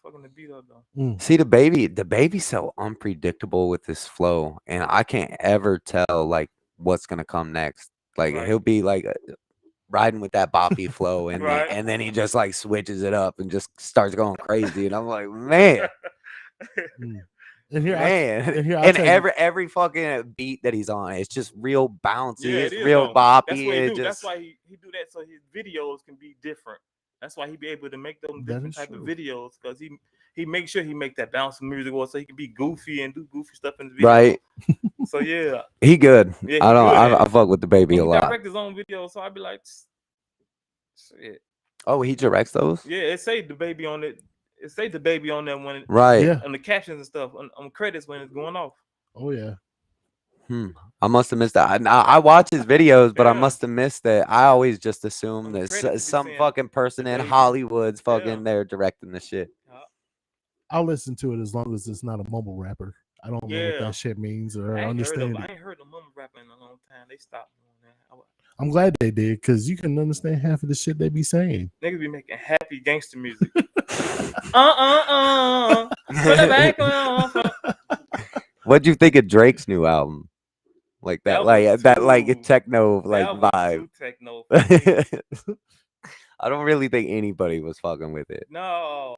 fucking the beat up though. See the baby's so unpredictable with his flow, and I can't ever tell like what's gonna come next. Like Right. he'll be like riding with that boppy flow, and Right. then he just like switches it up and just starts going crazy, and I'm like, man. And here, Man, I'll and tell you- every fucking beat that he's on, it's just real bouncy. Yeah, it's it is, real though. boppy. That's what he It do. That's just why he do that so his videos can be different. That's why he be able to make them That different is type of true. videos because he makes sure he make that bouncing music so he can be goofy and do goofy stuff in the video. right. So yeah, He good. Yeah, he I don't. good at I it. fuck with the baby he a lot. direct his own videos, so I be like, shit. Oh, he directs those. Yeah, it say the baby on it. It say the baby on that when Right. Yeah. on the captions and stuff on credits when it's going off. Oh yeah. I must have missed that. I watch his videos, but I Yeah. must have missed that. I always just assume On the that credits, it be some saying fucking person the in baby. Hollywood's fucking Yeah. there directing the shit. I'll listen to it as long as it's not a mumble rapper. I don't know what Yeah. that shit means or I ain't understand I it. ain't heard of mama rapping in a long time. They stopped doing that. I'm glad they did because you can understand half of the shit they be saying. Niggas be making happy gangster music. Put it back on. What'd you think of Drake's new album? Like that, was too- techno like That was vibe. too techno for me. I don't really think anybody was fucking with it. No.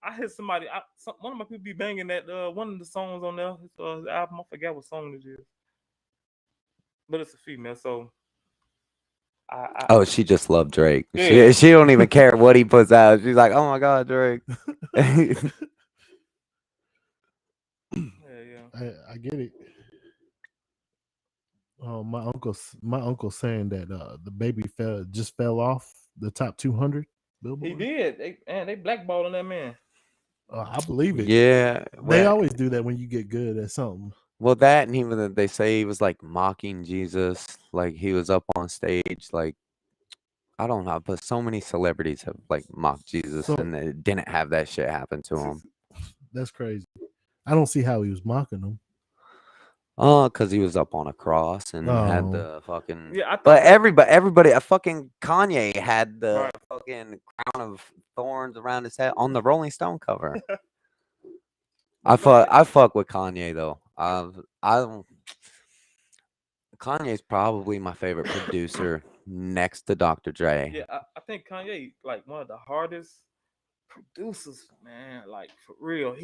I heard somebody. One of my people be banging that one of the songs on there. His album. I forgot what song it is, but it's a female. So Oh, she just loved Drake. Yeah. She don't even care what he puts out. She's like, oh my god, Drake. I get it. Oh, my uncle's saying that the baby fell off the top 200 He Billboard. did. They blackballing that man. I believe it. Yeah, They always do that when you get good at something. well, that and even they say he was like mocking Jesus, like he was up on stage, like I don't know, but so many celebrities have like mocked Jesus and they didn't have that shit happen to him. That's crazy. I don't see how he was mocking them. Oh, because he was up on a cross and had Oh. the fucking. Yeah, I thought But that- everybody, a fucking Kanye had the Right. fucking crown of thorns around his head on the Rolling Stone cover. I fuck with Kanye though. Kanye's probably my favorite producer next to Dr. Dre. Yeah, I think Kanye like one of the hardest producers, man. Like for real,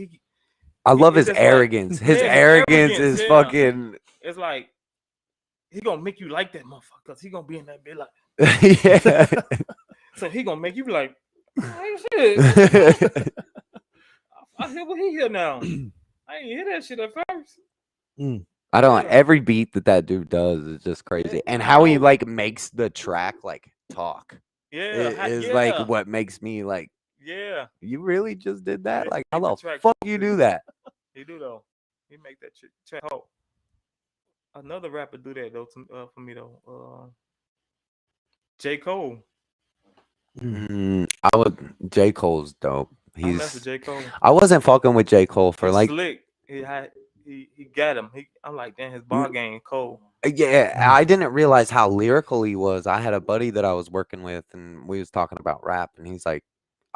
I love it's his just like- arrogance. His Yeah, arrogance is yeah. fucking. It's like he gonna make you like that motherfucker because he gonna be in that bit like. Yeah. So he gonna make you be like, oh, shit. I hear what he hear now. I ain't hear that shit at first. I don't. Yeah. Every beat that dude does is just crazy, Yeah, and I how he know. like makes the track like talk. Yeah, Is yeah, like what makes me like. yeah. You really just did that? Yeah, Like, he how make the the track fuck you do that? He do though. He make that shit track hard. Another rapper do that though for me though. J. Cole. I would. J. Cole's dope. I mess with He's. J. Cole. I wasn't fucking with J. Cole for He's like. slick. He got him. I'm like, damn, his bar game cold. Yeah, I didn't realize how lyrical he was. I had a buddy that I was working with, and we was talking about rap, and he's like,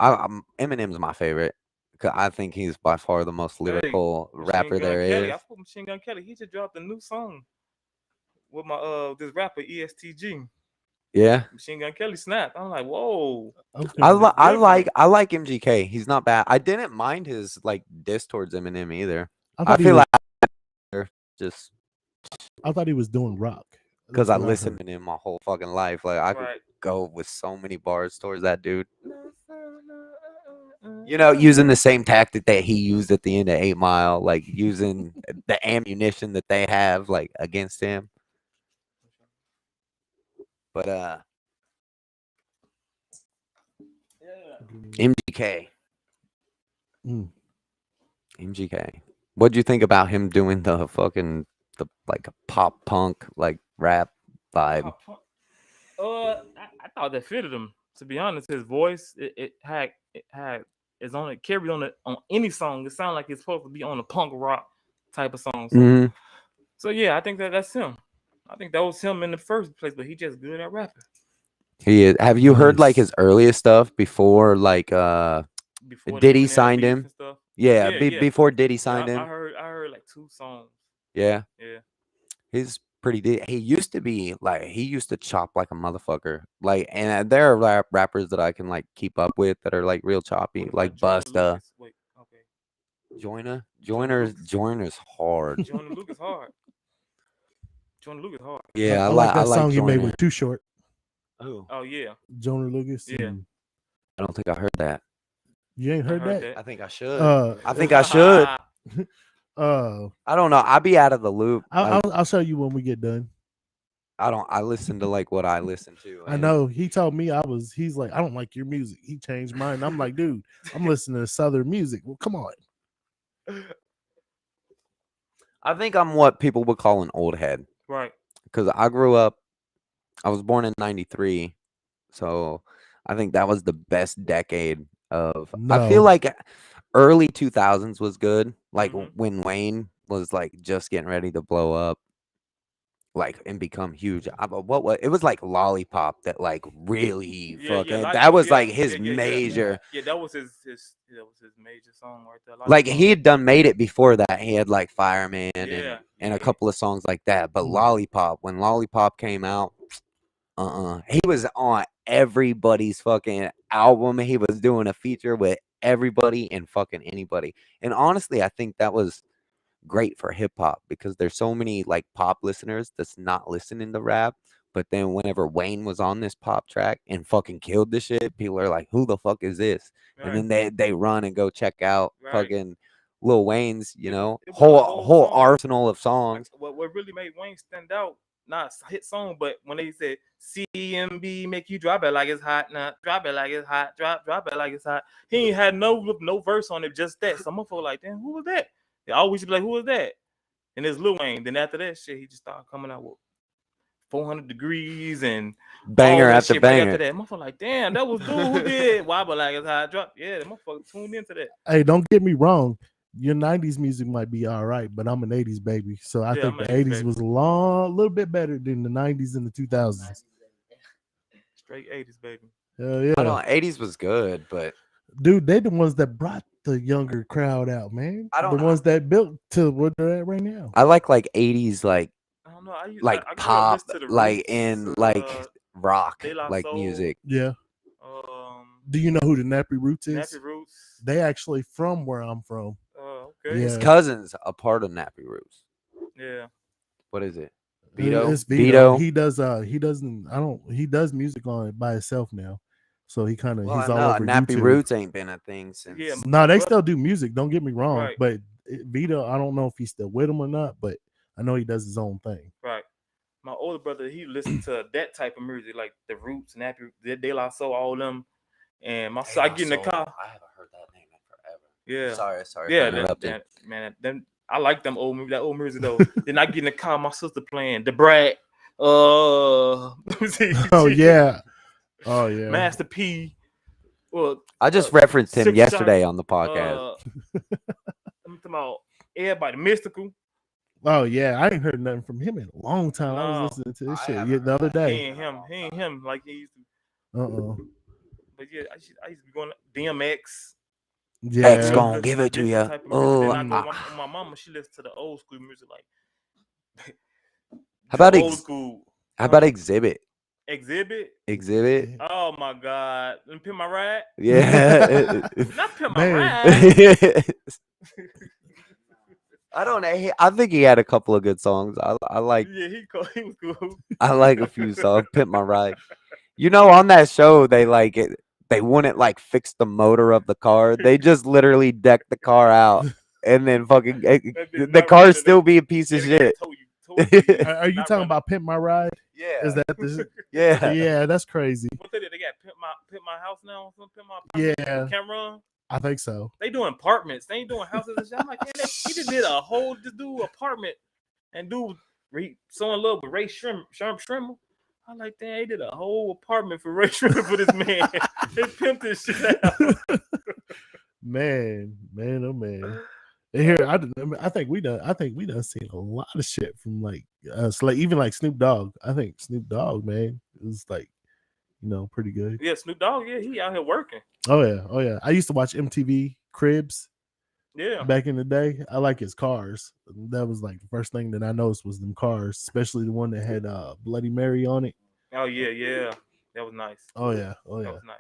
Eminem's my favorite. 'Cause I think he's by far the most lyrical rapper there Kelly. is. I put Machine Gun Kelly. He just dropped a new song with my this rapper ESTG. Yeah, Machine Gun Kelly snapped. I'm like, whoa. I like MGK. He's not bad. I didn't mind his like diss towards Eminem either. I feel like just I thought he was doing rock because I That's what listened heard. to him my whole fucking life. Like I could Right. go with so many bars towards that dude. You know, using the same tactic that he used at the end of 8 Mile, like using the ammunition that they have like against him. But MGK. Mm. MGK. What'd you think about him doing the fucking like pop punk like rap vibe? I thought that fitted him. To be honest, his voice it carried on any song. It sounded like it's supposed to be on a punk rock type of song. So yeah, I think that's him. I think that was him in the first place, but he just good at rapping. He is. Have you heard like Nice. his earliest stuff before like Before Diddy Eminem signed beef him? and stuff. Yeah, Yeah. before Diddy Yeah, signed I him. heard like 2 songs. Yeah. Yeah. He's pretty he used to be like he used to chop like a motherfucker. Like and there are rappers that I can like keep up with that are like real choppy, What like about Joyner Busta. Lucas? Wait, okay. Joyner's hard. Joyner Lucas hard. Joyner Lucas hard. Yeah, I like that I song you made Joyner. with Too Short, Oh, Oh yeah. Joyner Lucas. Yeah. and- I don't think I heard that. You ain't heard that? I think I should. Uh, I think I should. I don't know. I'll be out of the loop. I'll show you when we get done. I listen to like what I listen to. I know he told me he's like, I don't like your music. He changed mine. I'm like, dude, I'm listening to Southern music. Well, come on. I think I'm what people would call an old head. Right. Because I was born in 93. So I think that was the best decade of, I feel No. like early 2000s was good. Like Mhm. when Wayne was like just getting ready to blow up, like and become huge. What it was like Lollipop that like really fucking that was like his major. Yeah, that was his major song right there. Like Lollipop. he had done made it before that. He had like Fireman and Yeah. a couple of songs like that. But Lollipop, when Lollipop came out, he was on everybody's fucking album. He was doing a feature with everybody and fucking anybody. And honestly, I think that was great for hip hop because there's so many like pop listeners that's not listening to rap. But then whenever Wayne was on this pop track and fucking killed the shit, people are like, "Who the fuck is this?" And Right. then they run and go check out Right. fucking Lil Wayne's, It was a whole whole song. arsenal of Like, songs. what really made Wayne stand out, not a hit song, but when they said CMB make you drop it like it's hot, now drop it like it's hot, drop it like it's hot. He ain't had no verse on it, just that. Some motherfucker like, damn, who was that? They always be like, who was that? And it's Lil Wayne. Then after that shit, he just started coming out with 400 Degrees and Banger all that after shit. But banger. after that, motherfucker like, damn, that was dude who did Wobble Like It's Hot Drop. Yeah, the motherfucker tuned into that. Hey, don't get me wrong. Your 90s music might be all right, but I'm an 80s baby. So I Yeah, think I'm the an 80s 80s baby. was a little bit better than the 90s and the 2000s. Straight 80s, baby. Hell I yeah. don't 80s was good, but Dude, they the ones that brought the younger crowd out, man. I don't The ones that built to where they're at right now. I like 80s I don't know. I grew up pop, listening to the like Roots, in like rock, De La like Soul, music. Yeah. um, Do you know who the Nappy Roots is? Nappy Roots. They actually from where I'm from. Okay. His Yeah. cousin's a part of Nappy Roots. Yeah. What is it? It's Vito. Vito. He does music on it by himself now. So he's Well, I all know over Nappy YouTube. Roots ain't been a thing since. Yeah. No, they But- still do music. Don't get me wrong, Right. but Vito, I don't know if he's still with him or not, but I know he does his own thing. Right. My older brother, he listened to that type of music, like the Roots, Nappy, De La Soul, all them. And my son, I get in the car. I haven't heard that name in forever. Yeah. Sorry. Yeah, for interrupting. man, them I like them that old music though. Then I get in the car, my sister playing the Brat. Let me see. Oh yeah. Oh yeah. Master P. Well, I just referenced him Six yesterday Shot, on the podcast. I'm talking about everybody, Mystical. Oh yeah. I ain't heard nothing from him in a long time. I No. was listening to this I shit haven't the other heard that. day. He ain't him like he used to. But yeah, I used to be going DMX. Yeah. X gonna give it to Different ya. type of music. Then I Oh, go, my mama, she listens to the old school music, like How about old school. How about Exhibit? Exhibit? Oh my God! Let me pimp my ride. Yeah. Not pimp my Man. ride. I don't know. I think he had a couple of good songs. I like Yeah, he was cool. I like a few songs. Pimp My Ride. On that show they they wouldn't like fix the motor of the car. They just literally decked the car out and then fucking the car still be a piece of shit. Are you talking about Pimp My Ride? Yeah. Is that the Yeah. Yeah, that's crazy. What they did? They got pimp my house now. Pimp my Yeah. camera. I think so. They doing apartments. They ain't doing houses and shit. I'm like, man, he just did a whole apartment and so in love with Ray Shrimmer. I'm like, damn, he did a whole apartment for Ray Shrimmer for this man. They pimped this shit out. Man, oh man. And here, I think we done seen a lot of shit from like us, like even like Snoop Dogg. I think Snoop Dogg, man, is like, pretty good. Yeah, Snoop Dogg, yeah, he out here working. Oh yeah. I used to watch MTV Cribs. Yeah. Back in the day. I like his cars. That was like the first thing that I noticed was them cars, especially the one that had Bloody Mary on it. Oh yeah. That was nice. Oh yeah. That was nice.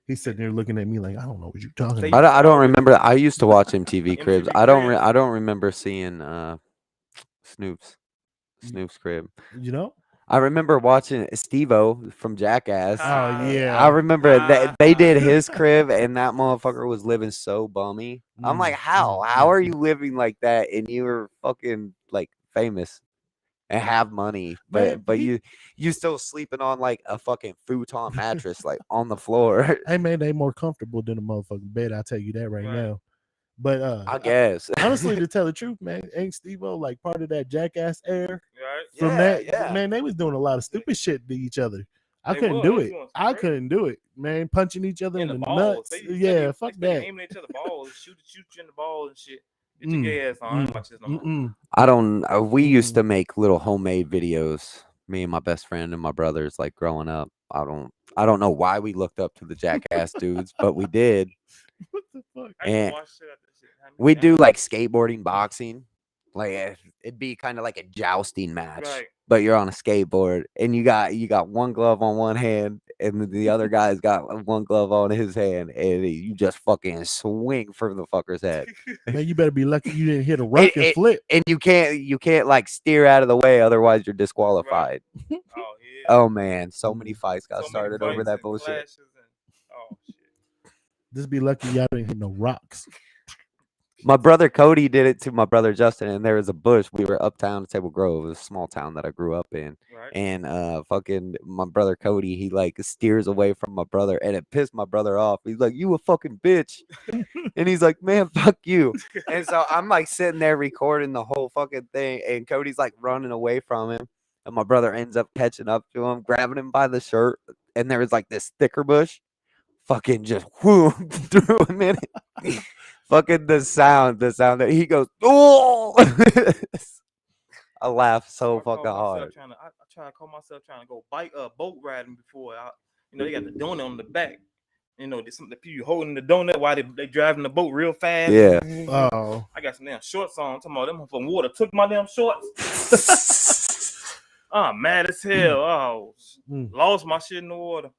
He's sitting there looking at me like, I don't know what you're talking They- about. I don't remember. I used to watch MTV Cribs. MTV I don't Cribs. remember seeing Snoop's crib. I remember watching SteveO from Jackass. Oh yeah. I remember that they did his crib and that motherfucker was living so bummy. I'm like, how are you living like that and you were fucking like famous and have money, Man, but you still sleeping on like a fucking futon mattress like on the floor. Hey man, they more comfortable than a motherfucking bed. I'll tell you that right now. But I guess honestly, to tell the truth, man, ain't Steve-O like part of that Jackass era? Right? From Yeah. man, they was doing a lot of stupid shit to each other. I They couldn't was. do They was it. doing some I crazy- couldn't do it, man. Punching each other in the balls. nuts. They Yeah, fuck they that. aiming at each other balls, shoot you in the balls and shit. Get your gay ass on. I ain't watch this no more. Mm-mm. I don't. We used to make little homemade videos. Me and my best friend and my brothers, like growing up. I don't know why we looked up to the Jackass dudes, but we did. What the fuck? I used And to watch shit after this shit. we do like skateboarding, boxing. Like it'd be kind of like a jousting match, Right. but you're on a skateboard and you got one glove on one hand and the other guy's got one glove on his hand, and you just fucking swing for the fucker's head. Man, you better be lucky you didn't hit a rock and flip. And you can't like steer out of the way, otherwise you're disqualified. Oh yeah. Oh man, so many fights got So many started over fights that and bullshit. clashes and- oh shit. Just be lucky y'all didn't hit no rocks. My brother Cody did it to my brother Justin, and there was a bush. We were uptown at Table Grove, it was a small town that I grew up in. Right. And fucking my brother Cody, he like steers away from my brother, and it pissed my brother off. He's like, "You a fucking bitch," and he's like, "Man, fuck you." And so I'm like sitting there recording the whole fucking thing, and Cody's like running away from him, and my brother ends up catching up to him, grabbing him by the shirt, and there was like this thicker bush, fucking just whoo through him in it. Fucking the sound that he goes, "Oh!" I laugh so I call fucking myself hard. I try to call myself trying to go boat riding before. They got the donut on the back. There's some the people holding the donut while they driving the boat real fast. Yeah. Oh, I got some damn shorts on. Talking about them from water took my damn shorts. I'm mad as hell. Oh, lost my shit in the water.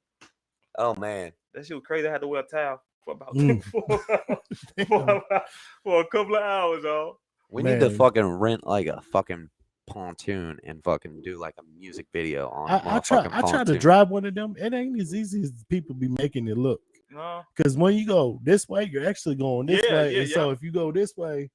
Oh man. That shit was crazy. I had to wear a towel for about damn. for a couple of hours, y'all. We need to Man. fucking rent like a fucking pontoon and fucking do like a music video on I try to drive one of them. It ain't as easy as people be making it look. No. Because when you go this way, you're actually going this Yeah, way. yeah, And so yeah. if you go this way,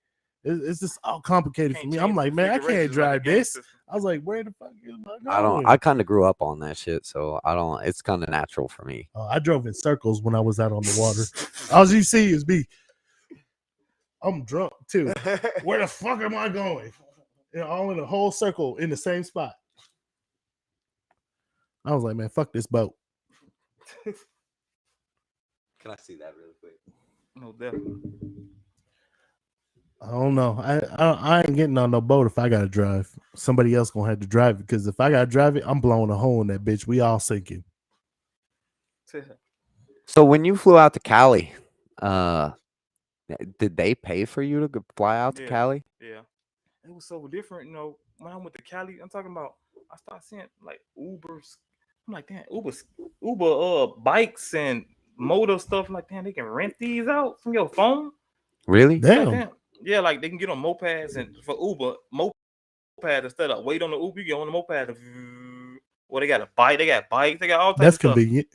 it's just all complicated for Can't me. change I'm like, the man, I configuration can't like drive a game this. system. I was like, where the fuck is my I going? I kind of grew up on that shit, so I don't. It's kind of natural for me. I drove in circles when I was out on the water. All you see is me. I'm drunk too. Where the fuck am I going? All in a whole circle in the same spot. I was like, man, fuck this boat. Can I see that really quick? No, definitely. I don't know. I ain't getting on no boat if I gotta drive. Somebody else gonna have to drive it because if I gotta drive it, I'm blowing a hole in that bitch. We all sinking. So when you flew out to Cali, did they pay for you to fly out to Yeah. Cali? Yeah. It was so different, when I went to Cali, I'm talking about I started seeing like Ubers. I'm like, damn, Uber bikes and motor stuff, like, damn, they can rent these out from your phone. Really? Damn. Like, damn. Yeah, like they can get on mopeds, and for Uber, moped instead of wait on the Uber, you get on the moped. Well, they got a bike, they got bikes, they got all types That's of stuff. convenient.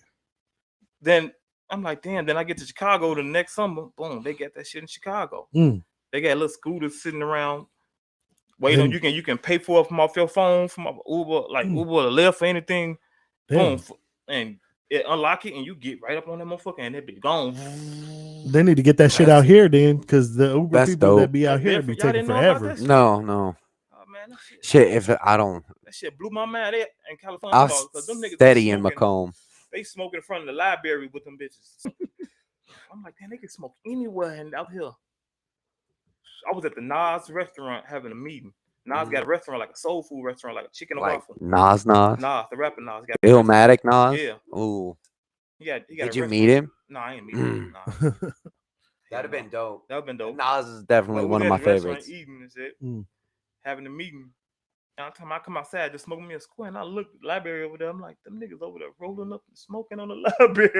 Then I'm like, damn. Then I get to Chicago the next summer. Boom, they got that shit in Chicago. They got little scooters sitting around. Wait on you can pay for it from off your phone, from Uber, like Uber or Lyft for anything. Damn. Boom, and it unlock it, and you get right up on that motherfucker, and it be gone. They need to get that shit out here then, because the Uber That's people that dope. be out That's here be different. Y'all taking didn't know about forever. that shit? No. Oh man, that Shit, if I don't, that shit blew my mind. They in California, I'll because them niggas steady in smoking- Macomb. They smoke in front of the library with them bitches. I'm like, damn, they can smoke anywhere and out here. I was at the Nas restaurant having a meeting. Nas got a restaurant, like a soul food restaurant, like a chicken and Like waffle. Nas. Nas, the rapper Nas, got a restaurant. Illmatic Nas. Yeah. Ooh. He got Did a you restaurant. meet him? No, I ain't meet him. Nah. That'd have been dope. That would have been dope. Nas is definitely But one we of at my the restaurant favorites. Eating and shit, Mm. having a meeting. And I come outside just smoking me a square, and I look at the library over there. I'm like, them niggas over there rolling up and smoking on the library.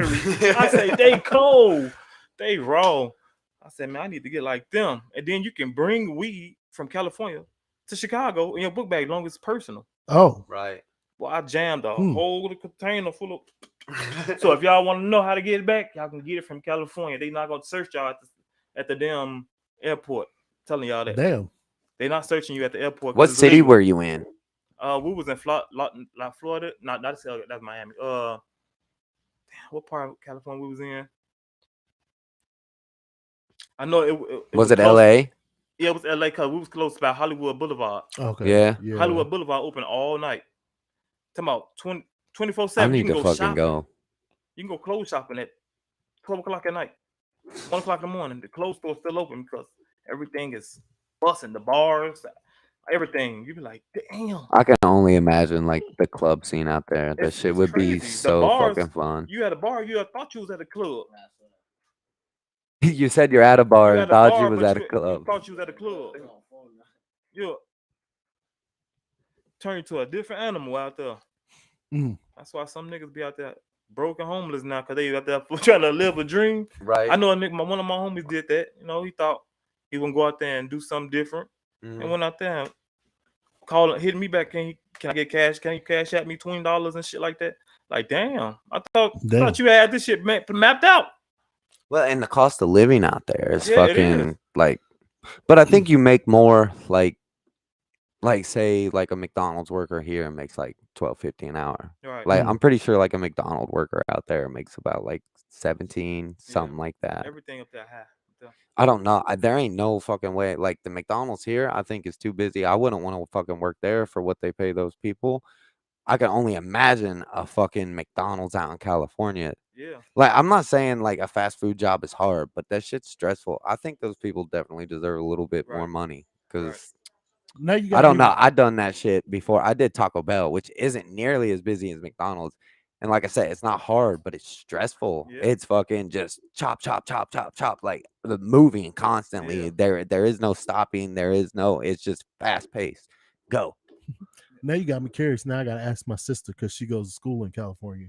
I say, they cold, they raw. I said, man, I need to get like them. And then you can bring weed from California to Chicago in your book bag, as long as it's personal. Oh, Right. Well, I jammed a whole container full of. So if y'all want to know how to get it back, y'all can get it from California. They not gonna search y'all at the damn airport. I'm telling y'all that. damn. They not searching you at the airport. 'cause What it's city illegal. were you in? We was in Florida. Not that's Miami. Damn, what part of California we was in? I know it Was it close. L.A.? Yeah, it was LA because we was close by Hollywood Boulevard. Okay. Yeah. Hollywood Boulevard open all night. Talking about 24/7. I You need can to go fucking shopping. go. You can go clothes shopping at 12 o'clock at night, 1 o'clock in the morning. The clothes store still open because everything is busting. The bars, everything. You be like, damn. I can only imagine like the club scene out there. That It's- shit it's would be crazy. The so bars- fucking fun. You at a bar, you thought you was at a club. You said you're at a bar You and at a thought bar, you was but at a you club. thought you was at a club. You turn into a different animal out there. Mm. That's why some niggas be out there broke and homeless now because they out there trying to live a dream. Right. I know a nigga, one of my homies did that. You know, he thought he was gonna go out there and do something different, and went out there and hit me back. Can I get cash? Can you cash at me $20 and shit like that? Like, damn, I thought you had this shit mapped out. Well, and the cost of living out there is Yeah, it fucking is. like, but I think you make more like say like a McDonald's worker here makes like $12.50 an hour. Right. Like I'm pretty sure like a McDonald's worker out there makes about like 17, something like that. Everything up there high. I don't know. There ain't no fucking way. Like the McDonald's here, I think is too busy. I wouldn't want to fucking work there for what they pay those people. I can only imagine a fucking McDonald's out in California. Yeah. Like I'm not saying like a fast food job is hard, but that shit's stressful. I think those people definitely deserve a little bit more money because Now you I don't know. got I done that shit before. I did Taco Bell, which isn't nearly as busy as McDonald's. And like I said, it's not hard, but it's stressful. Yeah. It's fucking just chop, chop, chop, chop, chop, like the moving constantly. Yeah. There is no stopping. It's just fast paced. Go. Now you got me curious. Now I gotta ask my sister because she goes to school in California.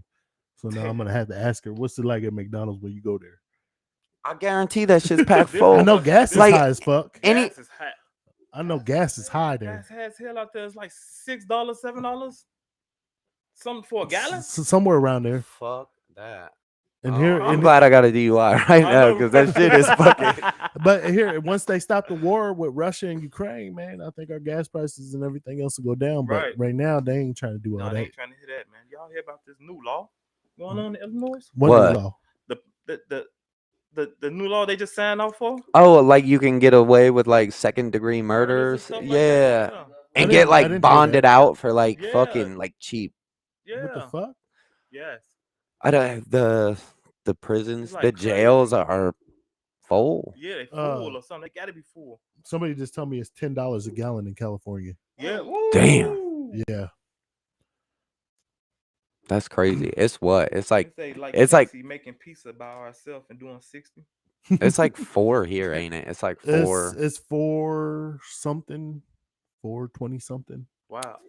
So now I'm gonna have to ask her, what's it like at McDonald's when you go there? I guarantee that shit's packed full. I know gas is Like, high as fuck. Gas is hot. I know gas is high there. Gas has hell out there. It's like $6, $7, something for a gallon. Somewhere around there. Fuck that. And here, I'm glad I got a DUI right now because that shit is fucking. But here, once they stop the war with Russia and Ukraine, man, I think our gas prices and everything else will go down. But right now, they ain't trying to do all No, that. they ain't trying to hear that, man. Y'all hear about this new law going on in Illinois? What new law? The new law they just signed off for? Oh, like you can get away with like second-degree Murders murders, and stuff like that, yeah. and I get didn't like hear bonded that. out for like Yeah. fucking like cheap. Yeah. What the fuck? Yes. I don't the prisons, like the crazy. jails are full. Yeah, they full or something. They gotta be full. Somebody just told me it's $10 a gallon in California. Yeah. Damn. Yeah. That's crazy. It's what? It's like It's like making pizza by ourselves and doing 60. it's like 4 here, ain't it? It's like 4. It's 4 something, 420 something. Wow.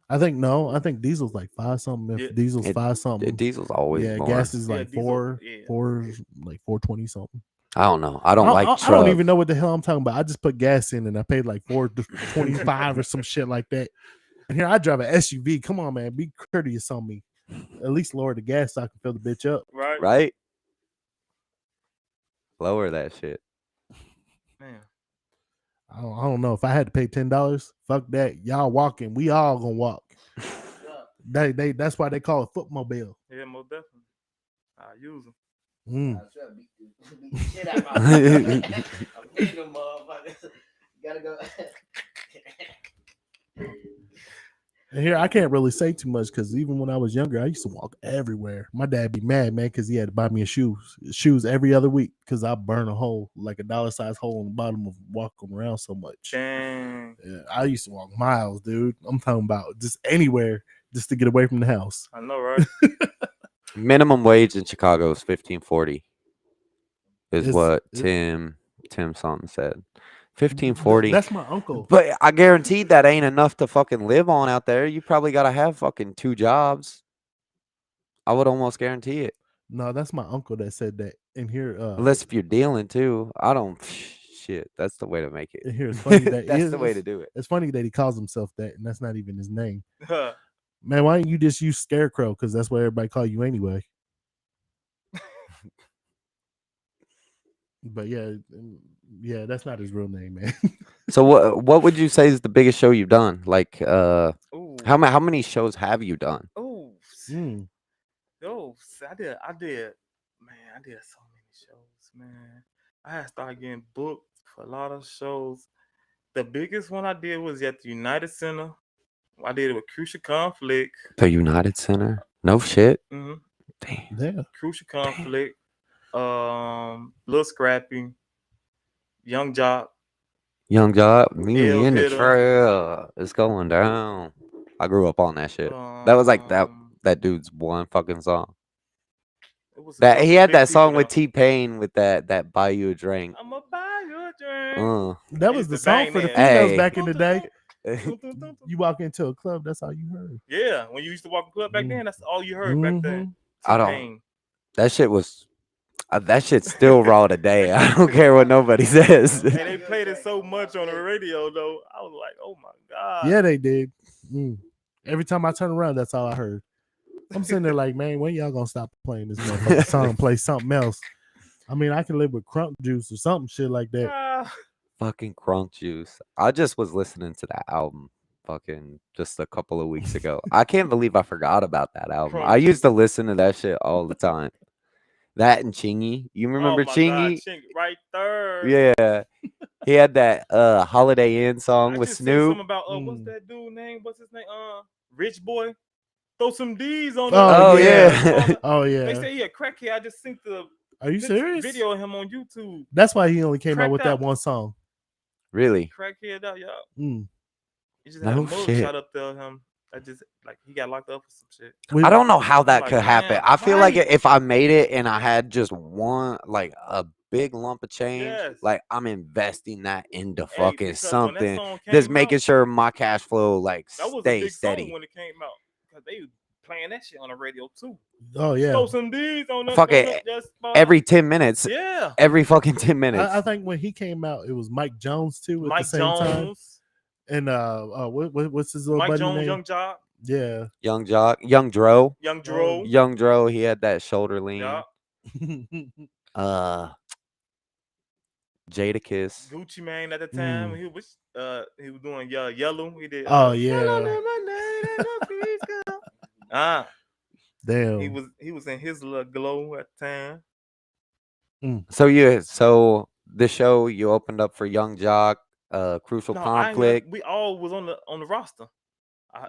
I think diesel's like 5 something. If Yeah. diesel's 5 something, Diesel's always more. gas is Yeah, like diesel, 4, yeah. 4 like 420 something. I don't know. I don't like I trucks. don't even know what the hell I'm talking about. I just put gas in and I paid like 425 or some shit like that. And here I drive an SUV. Come on, man, be courteous on me. At least lower the gas so I can fill the bitch up. Right? Lower that shit. Man. I don't know. If I had to pay $10, fuck that. Y'all walking. We all gonna walk. That's why they call it footmobile. Yeah, most definitely. I use them. Mm. Gotta go. And here I can't really say too much because even when I was younger, I used to walk everywhere. My dad be mad, man, because he had to buy me shoes every other week because I burn a hole, like a dollar size hole on the bottom of walking around so much. Dang. Yeah, I used to walk miles, dude. I'm talking about just anywhere just to get away from the house. I know, right? Minimum wage in Chicago is $15.40. Is It's- what it- Tim something said. $15.40. That's my uncle. But I guaranteed that ain't enough to fucking live on out there. You probably gotta have fucking 2 jobs. I would almost guarantee it. No, that's my uncle that said that. And here, Unless if you're dealing too. I don't shit. That's the way to make it. and here it's funny that That's the way to do it. It's funny that he calls himself that, and that's not even his name. Man, why don't you just use Scarecrow? Because that's what everybody call you anyway. But yeah, that's not his real name, man. So what would you say is the biggest show you've done? Like Ooh. how many shows have you done? Oh, Mm. I did. Man, I did so many shows, man. I had started getting booked for a lot of shows. The biggest one I did was at the United Center. I did it with Crucial Conflict. The United Center? No shit. Mm-hmm. Damn. Yeah. Crucial Conflict. Lil Scrappy. Young Jock. Young Job, me Ill in the Hitter. trail. It's going down. I grew up on that shit. That was like that dude's one fucking song. It was a That couple he had big that song people with though. T-Pain with that Buy You a Drink. I'ma buy you a drink. That was used the to song bang for the that. females Hey. back in the day. You walk into a club, that's all you heard. Yeah, when you used to walk in club back then, that's all you heard back then. I don't. T-Pain. That shit was. That shit's still raw today. I don't care what nobody says. And they played it so much on the radio, though. I was like, oh my god. Yeah, they did. Every time I turn around, that's all I heard. I'm sitting there like, man, when y'all gonna stop playing this motherfucking song and play something else? I mean, I can live with crunk juice or something shit like that. Fucking crunk juice. I just was listening to that album fucking just a couple of weeks ago. I can't believe I forgot about that album. I used to listen to that shit all the time. That and Chingy. You remember oh my Chingy? God, Chingy? Right there. Yeah. He had that Holiday Inn song I with just seen Snoop. something about what's that dude name? What's his name? Rich Boy. Throw some D's on Oh, it. yeah. Oh yeah. They say he a crackhead. I just seen the Are you serious? video of him on YouTube. That's why he only came out Cracked with out. that one song. Really? Crackhead out, y'all. Mm. He just had No a mug shit. shot up there of him. I just like he got locked up for some shit. I don't know how that like, could happen. man, I feel like right. if I made it and I had just one, like a big lump of change, Yes. like I'm investing that into Hey, fucking because when that something. song Just came making out, sure my cash flow like that was a stay big steady. song when it came out because they was playing that shit on the radio too. Oh yeah. Throw some D's on the Fuck it. just Every 10 minutes. yeah. Every fucking 10 minutes. I think when he came out, it was Mike Jones too at Mike the same time. Jones, And what's his little Mike buddy Jones, name? Young Jock, Yeah. Young Jock, Young Dro. Young Dro, Young Dro, he had that shoulder lean. yeah. Jadakiss. Gucci Mane at the time. He was doing Yellow. He did. Oh yeah. Damn. He was in his little glow at the time. So the show you opened up for Young Jock, Crucial Conflict. We all was on the roster.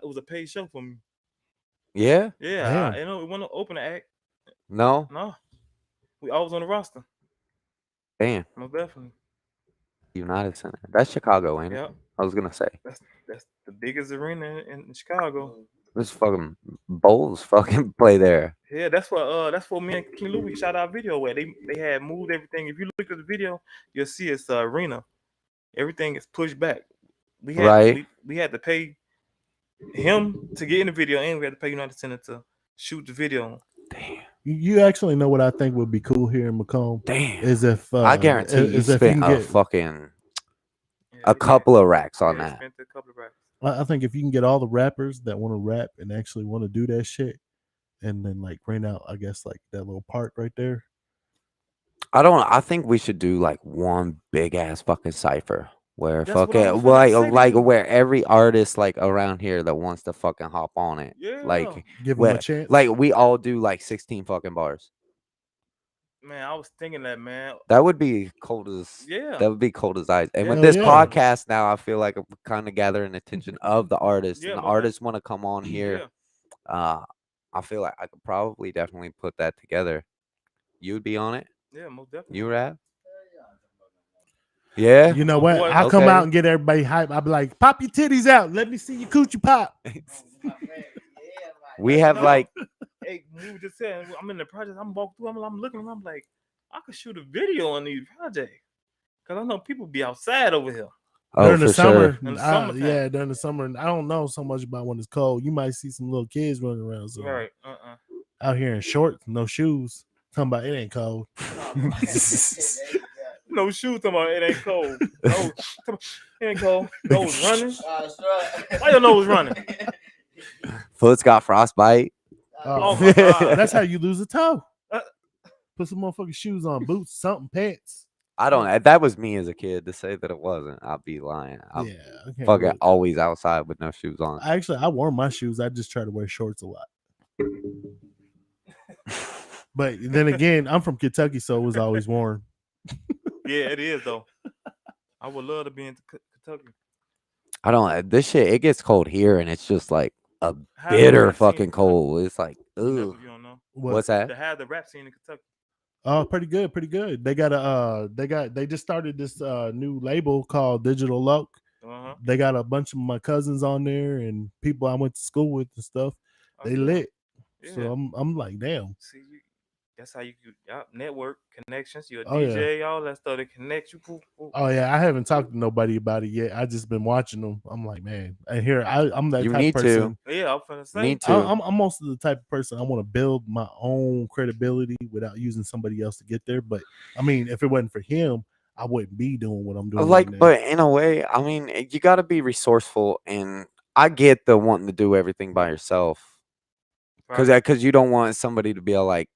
It was a paid show for me. Yeah. Yeah, it wasn't open act. No. We all was on the roster. Damn. Most definitely. United Center. That's Chicago, ain't it? Yeah. I was gonna say. That's the biggest arena in Chicago. This fucking Bulls fucking play there. Yeah, that's what me and King Louis shot our video where they had moved everything. If you look at the video, you'll see it's the arena. Everything is pushed back. We had to pay him to get in the video, and we had to pay United Center to shoot the video. Damn. You actually know what I think would be cool here in Macomb? Damn. Is if I guarantee you spent a couple of racks on that. Spent a couple of racks. I think if you can get all the rappers that want to rap and actually want to do that shit, and then like rent out, I guess like that little park right there. I think we should do like one big ass fucking cipher where That's what I fucking was finna say like to you. where every artist like around here that wants to fucking hop on it. Yeah. Like Give them a chance. like we all do like 16 fucking bars. Man, I was thinking that, man. That would be cold as Yeah. That would be cold as ice. And with Hell this yeah. podcast now, I feel like I'm kind of gathering attention of the artists, Yeah, and the most artists want to come on here. Yeah. I feel like I could probably definitely put that together. You'd be on it. Yeah, most definitely. You rap. Yeah. You know what? boy, I'll come okay. out and get everybody hype. I'll be like, pop your titties out. Let me see your coochie pop. We have No. like Hey, we just said I'm in the project. I'm walking through. I'm looking. And I'm like, I could shoot a video on these projects because I know people be outside over here. During the for summer, sure. In the summertime. yeah, during the summer. I don't know so much about when it's cold. You might see some little kids running around. So Right. out here in shorts, no shoes. Talking about it ain't cold. No shoes. Talking about it ain't cold. No, it ain't cold. Nose running. Why your nose running? Foot's got frostbite. Oh my God. That's how you lose a toe. Put some motherfucking shoes on, boots, something, pants. I don't. If that was me as a kid to say that it wasn't, I'd be lying. I'm Yeah, I can't fucking do it. always outside with no shoes on. I wore my shoes. I just try to wear shorts a lot. But then again, I'm from Kentucky, so it was always warm. Yeah, it is though. I would love to be in Kentucky. I don't. This shit, it gets cold here, and it's just like a How the bitter rap scene fucking in Kentucky? cold. It's like, You know, ooh. you don't know. What's that? To have the rap scene in Kentucky. Oh, pretty good, pretty good. They got they just started this new label called Digital Loc. Uh-huh. They got a bunch of my cousins on there and people I went to school with and stuff. They lit. Yeah. So I'm like, damn. See, That's how you network connections. You're a Oh, yeah. DJ, all that stuff that connects you. Poof, poof. Oh yeah, I haven't talked to nobody about it yet. I just been watching them. I'm like, man, and here I'm that You type of need person. to. Yeah, I'm finna say. Need to. I'm most of the type of person I want to build my own credibility without using somebody else to get there. But I mean, if it wasn't for him, I wouldn't be doing what I'm doing right now. But in a way, I mean, you got to be resourceful, and I get the wanting to do everything by yourself, Right. because you don't want somebody to be all like,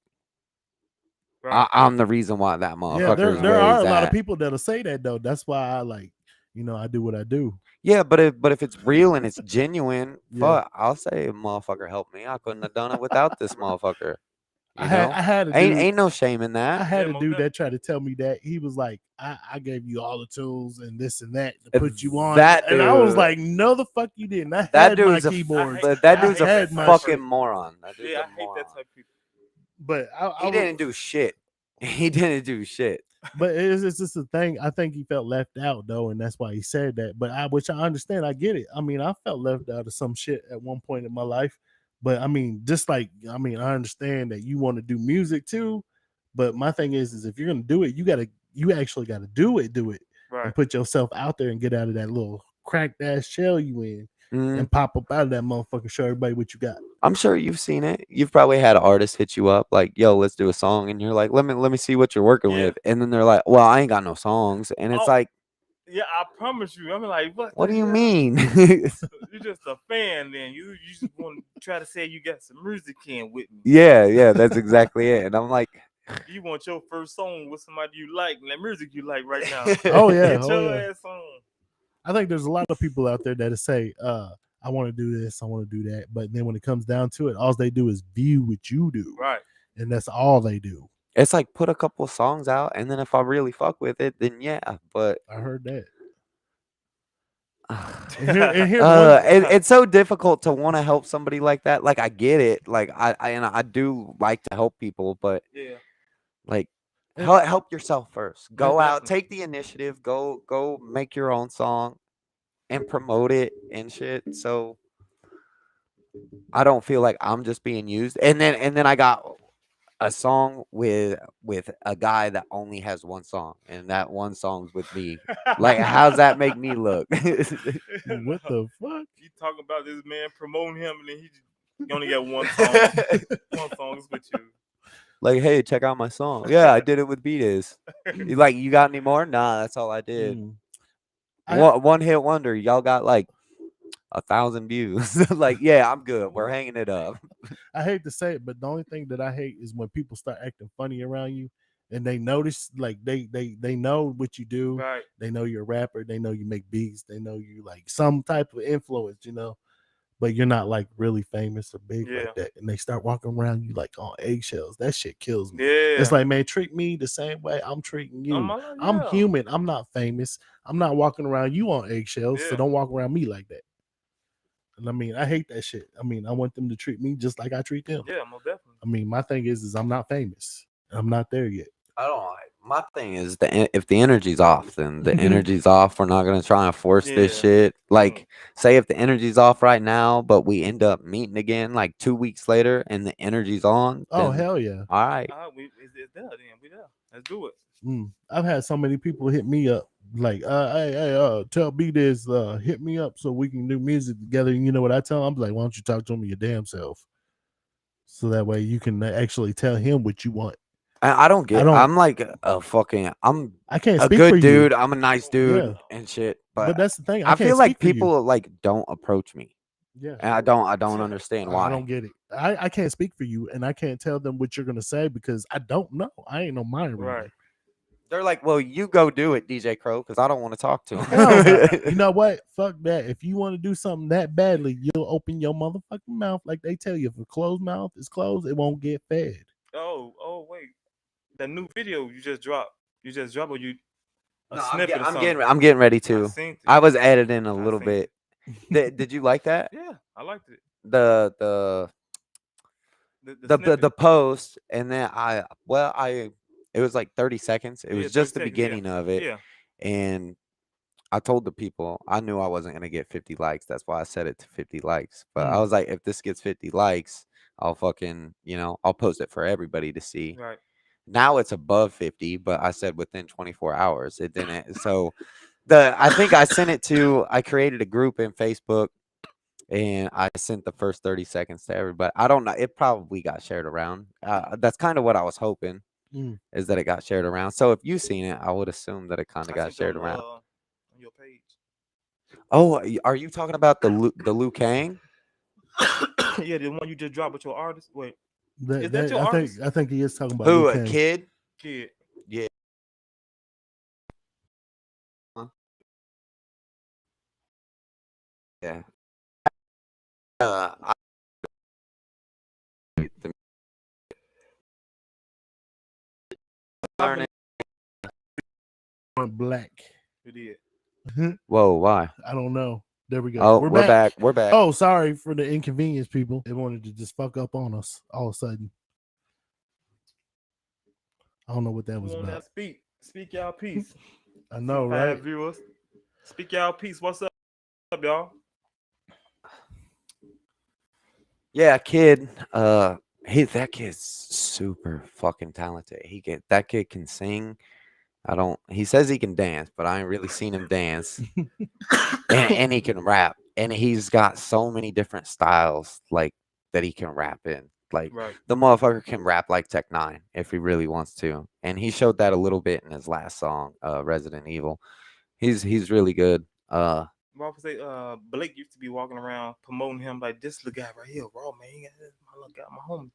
Right. I'm the reason why that Yeah, motherfucker is there where are he's a lot of at. people that'll say that though. That's why I I do what I do. Yeah, but if it's real and it's genuine, Yeah. fuck, I'll say, motherfucker, help me. I couldn't have done it without this motherfucker. You I know, had a ain't dude. ain't no shame in I that. had Yeah, a most dude definitely. that tried to tell me that he was like, I gave you all the tools and this and that to put you on. That And I was dude- like, no, the fuck you didn't. I That had my dude's a keyboard. that I dude's a had my fucking shit. moron. That dude's Yeah, a I hate moron. that type of people. But He didn't do shit. He didn't do shit. But it's just a thing. I think he felt left out though, and that's why he said that. But which I understand. I get it. I mean, I felt left out of some shit at one point in my life. But I mean, I understand that you want to do music too. But my thing is if you're gonna do it, you actually gotta do it, Right. and put yourself out there and get out of that little cracked ass shell you in, Mhm. and pop up out of that motherfucker. Show everybody what you got. I'm sure you've seen it. You've probably had artists hit you up like, "Yo, let's do a song," and you're like, "Let me see what you're working Yeah. with," and then they're like, "Well, I ain't got no songs," and it's Oh, like, Yeah, I promise you. I'm like, "What the do you hell? mean?" You're just a fan, then. You just want to try to say you got some music in with me. yeah, that's exactly it. And I'm like, You want your first song with somebody you like and that music you like right now. Oh yeah, Get your ass on. I think there's a lot of people out there that say, I want to do this, I want to do that. But then when it comes down to it, all they do is view what you do. Right. And that's all they do. it's like put a couple of songs out, and then if I really fuck with it, then yeah. But I heard that. and here's one it's so difficult to want to help somebody like that. Like I get it. Like I do like to help people, but Yeah. like And- help yourself first. Go out, definitely. take the initiative, go make your own song and promote it and shit. So I don't feel like I'm just being used. And then I got a song with a guy that only has one song, and that one song's with me. Like, how's that make me look? what the fuck? You talking about this man promoting him and then he only got one song. One song is with you. Like, hey, check out my song. Yeah, I did it with Beatus. You like, you got any more? Nah, that's all I did. One hit wonder. Y'all got like 1,000 views. Like, yeah, I'm good. We're hanging it up. I hate to say it, but the only thing that I hate is when people start acting funny around you and they notice, like they know what you do. Right. They know you're a rapper. They know you make beats. They know you like some type of influence, but you're not like really famous or big Yeah. like that. And they start walking around you like on eggshells. That shit kills me. Yeah. It's like, man, treat me the same way I'm treating you. I'm yeah. human. I'm not famous. I'm not walking around you on eggshells. So Yeah. don't walk around me like that. And I mean, I hate that shit. I mean, I want them to treat me just like I treat them. Yeah, most definitely. I mean, my thing is I'm not famous. I'm not there yet. I don't like. My thing is if the energy's off, then the energy's off. We're not gonna try and force this Yeah. shit. Like, say if the energy's off right now, but we end up meeting again like 2 weeks later, and the energy's on. Oh, then, hell yeah. all right. It's there then. We there. Let's do it. I've had so many people hit me up like, hey, tell B this, hit me up so we can do music together. And you know what I tell them? I'm like, why don't you talk to him your damn self? So that way you can actually tell him what you want. I don't get. I'm like a fucking. I can't a speak good for you. dude. I'm a nice dude Yeah. and shit. But that's the thing. I can't feel like speak for you. people like don't approach me, Yeah. and I don't understand why. I don't get it. I can't speak for you, and I can't tell them what you're gonna say because I don't know. I ain't no mind reader. Right. They're like, well, you go do it, DJ Crow, because I don't want to talk to Hell no. him. You know what? Fuck that. If you want to do something that badly, you'll open your motherfucking mouth like they tell you. If a closed mouth is closed, it won't get fed. Oh, wait. That new video you just dropped. You just dropped or you a No, snippet or something? I'm getting ready I to. seen it. I was editing a little seen bit. Did you like that? Yeah, I liked it. The snippet. post, and then it was like 30 seconds. It Yeah, was just 30 the seconds, yeah. beginning of it. Yeah. And I told the people I knew I wasn't gonna get 50 likes. That's why I set it to 50 likes. But I was like, if this gets 50 likes, I'll fucking, I'll post it for everybody to see. Right. Now it's above 50, but I said within 24 hours. It didn't. So I think I created a group in Facebook and I sent the first 30 seconds to everybody. I don't know. It probably got shared around. That's kind of what I was hoping is that it got shared around. So if you've seen it, I would assume that it kind of got shared around. On your page. Oh, are you talking about the Liu Kang? Yeah, the one you just dropped with your artist. Wait, is that your artist? I think he is talking about Who? Liu A Kang. kid? Kid. Yeah. Yeah. I, the, learning. Black. You did. Whoa, why? I don't know. There we go. Oh, we're back. We're back. Oh, sorry for the inconvenience, people. They wanted to just fuck up on us all of a sudden. I don't know what that was about. Speak y'all piece. I know, Some right? Viewers, speak y'all piece. What's up, y'all? Yeah, kid. That kid's super fucking talented. That kid can sing. He says he can dance, but I ain't really seen him dance. and he can rap. And he's got so many different styles like that he can rap in. Like the motherfucker can rap like Tech 9 if he really wants to. And he showed that a little bit in his last song, Resident Evil. He's really good. Well, I say, Blake used to be walking around promoting him like this little guy right here, raw man. My little guy, my homie.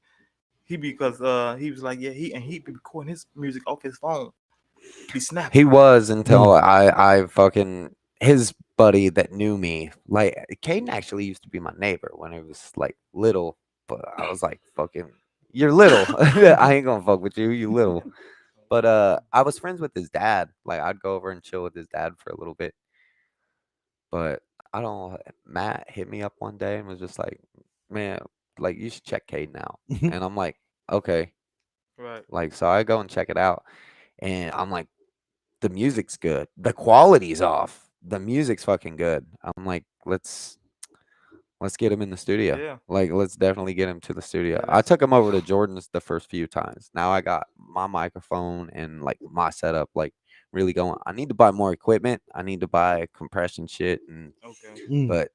Because he was like, yeah, he be recording his music off his phone. He snapped. He was until I fucking his buddy that knew me. Like Caden actually used to be my neighbor when he was like little, but I was like, fucking, you're little. I ain't gonna fuck with you. You little. But I was friends with his dad. Like I'd go over and chill with his dad for a little bit. But I don't know. Matt hit me up one day and was just like, man, like you should check Caden out. And I'm like, okay. Right. Like, so I go and check it out. And I'm like, the music's good. The quality's off. The music's fucking good. I'm like, let's get him in the studio. Yeah. Like, let's definitely get him to the studio. Yeah. I took him over to Jordan's the first few times. Now I got my microphone and like my setup like really going. I need to buy more equipment. I need to buy compression shit and but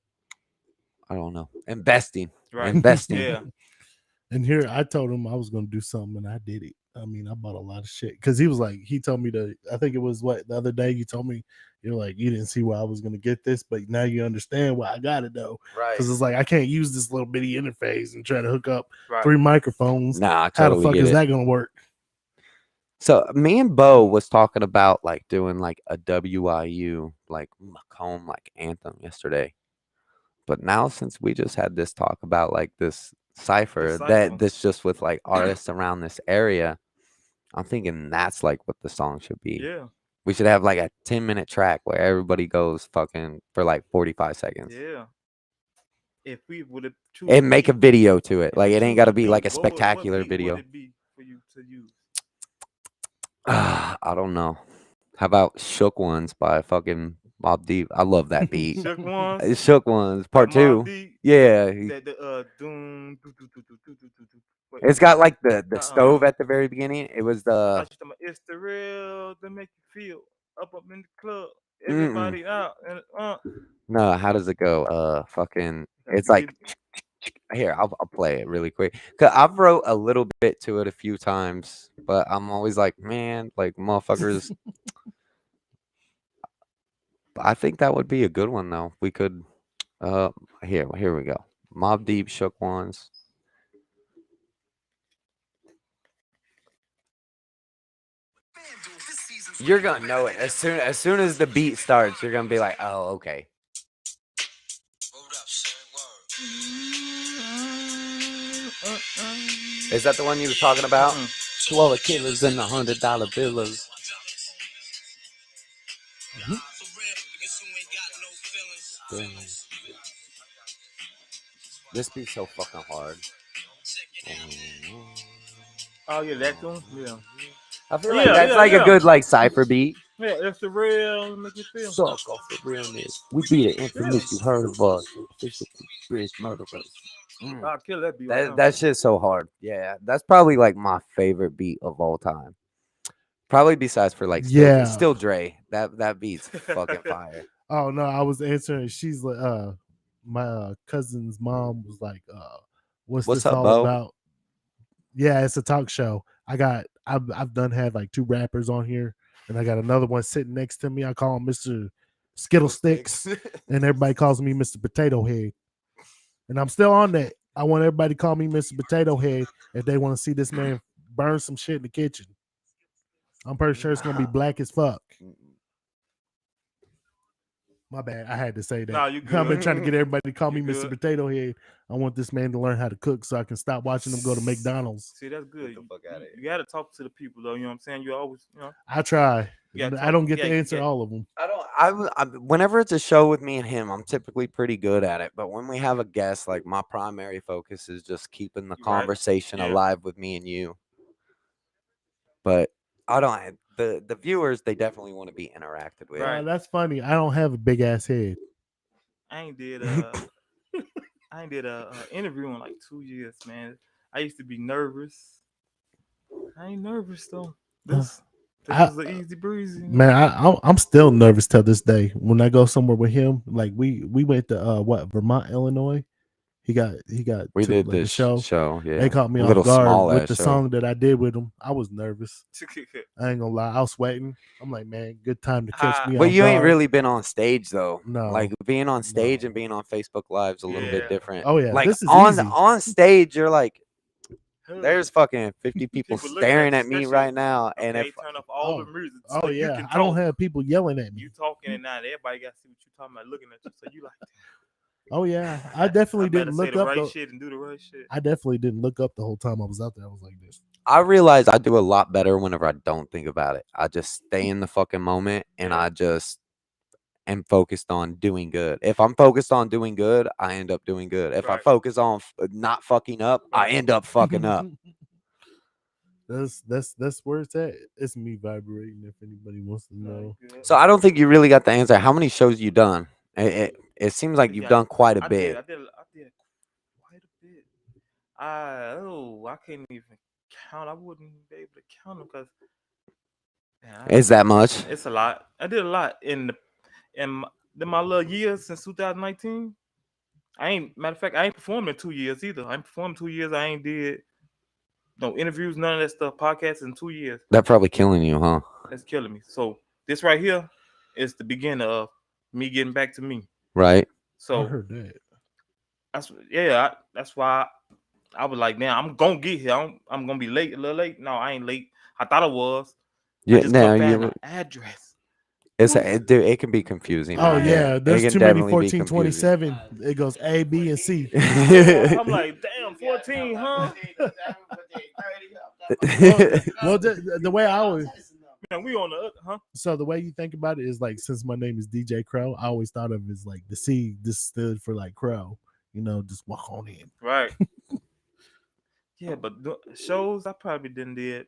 I don't know. Investing. Right. Investing. Yeah. And here I told him I was gonna do something and I did it. I mean, I bought a lot of shit because he told me I think it was the other day you told me, you're like, you didn't see why I was gonna get this, but now you understand why I got it though. Right. Because it's like I can't use this little bitty interface and try to hook up 3 Right. microphones. Nah, I how the totally fuck get is it. that gonna work? So me and Bo was talking about like doing like a WIU like Macomb like anthem yesterday. But now since we just had this talk about like this cipher that's just with like artists around this area, I'm thinking that's like what the song should be. Yeah. We should have like a 10-minute track where everybody goes fucking for like 45 seconds. Yeah. If we would have and make a video to it. Like it ain't got to be like a spectacular video. Would it be for you to use? I don't know. How about Shook Ones by fucking Mobb Deep? I love that beat. Shook Ones? Shook Ones, part 2. Yeah. It's got like the stove at the very beginning. It was the it's the real to make you feel up in the club. Everybody out and No, how does it go? Fucking it's like here, I'll play it really quick. Cause I've wrote a little bit to it a few times, but I'm always like, man, like motherfuckers. I think that would be a good one though. We could here we go. Mobb Deep, Shook Ones. You're gonna know it as soon as the beat starts. You're gonna be like, oh, okay. Is that the one you were talking about? 12 killers and $100 bills. This beat's so fucking hard. Oh yeah, that tune. Yeah. I feel like that's like a good like cipher beat. Yeah, it's the real make you feel. Suck off the realness. We be the infamous. You heard of us. Official bridge murderers. I'll kill that beat. right now. That shit's so hard. Yeah, that's probably like my favorite beat of all time. Probably besides for like Yeah. still Dre. That beat's fucking fire. Oh no, I was answering. She's like, my cousin's mom was like, what's What's this up, all Bo? about? Yeah, it's a talk show. I've done had like 2 rappers on here, and I got another one sitting next to me. I call him Mr. Skittle Sticks, and everybody calls me Mr. Potato Head. And I'm still on that. I want everybody to call me Mr. Potato Head if they want to see this man burn some shit in the kitchen. I'm pretty sure it's gonna be black as fuck. My bad. I had to say that. Nah, you I've been good. trying to get everybody to call me You Mr. good. Potato Head. I want this man to learn how to cook so I can stop watching him go to McDonald's. See, that's good. the fuck outta here. You got to talk to the people, though. You know what I'm saying? You always, I try. Yeah, I don't get yeah, to answer yeah. all of them. Whenever it's a show with me and him, I'm typically pretty good at it. But when we have a guest, like my primary focus is just keeping the Right. conversation Yeah. alive with me and you. But I don't. The viewers, they definitely want to be interacted with. Right. That's funny. I don't have a big ass head. I ain't did a interview in like 2 years, man. I used to be nervous. I ain't nervous though. This is an easy breezy. Man, I'm still nervous till this day. When I go somewhere with him, like we went to Vermont, Illinois. He got We to, did like, this the show. Yeah, They caught me a off little guard small with ass the show. song that I did with him. I was nervous. I ain't gonna lie. I was sweating. I'm like, man, good time to catch me But off you ain't guard. really been on stage though. No. Like being on stage No. and being on Facebook Live's a little Yeah. bit different. Oh yeah, Like this is on easy. on stage, you're like, Huh. there's fucking 50 people People looking staring at at you, me especially- right now, and Okay, if turn off all Oh. the music. Oh So you yeah, can I don't talk. have people yelling at me. You talking and now everybody got to see what you talking about, looking at you. So you like, Oh yeah, I definitely I better didn't say look the up. right shit and do the right shit. I definitely didn't look up the whole time I was out there. I was like this. I realize I do a lot better whenever I don't think about it. I just stay in the fucking moment and Yeah. I just am focused on doing good. If I'm focused on doing good, I end up doing good. If I Right. focus on not fucking up, I Right. end up fucking up. That's where it's at. It's me vibrating. If anybody wants to know, So I don't think you really got the answer. How many shows you done? It seems like you've Yeah, done quite a I bit. did quite a bit. I can't even count. I wouldn't be able to count them because Is that much? it's a lot. I did a lot in my little years since 2019. Matter of fact, I ain't performed in 2 years either. I ain't performed 2 years. I ain't did no interviews, none of that stuff, podcasts in 2 years. That probably killing you, huh? That's killing me. So this right here is the beginning of me getting back to me. Right. I So heard that. that's why I was like, man, I'm gonna get here. I'm gonna be late, a little late. No, I ain't late. I thought I was. I Yeah. just Now couldn't find you. an address. Dude, it can be confusing. Oh out yeah, there. It there's can too many definitely be confusing. 1427. It goes A, B, and C. I'm like, damn, 14, huh? Well, the way I always Man, we on the other, huh? so the way you think about it is like, since my name is DJ Crow, I always thought of it as like the C. This stood for like Crow. You know, just walk on in. Right. Yeah, but the shows I probably did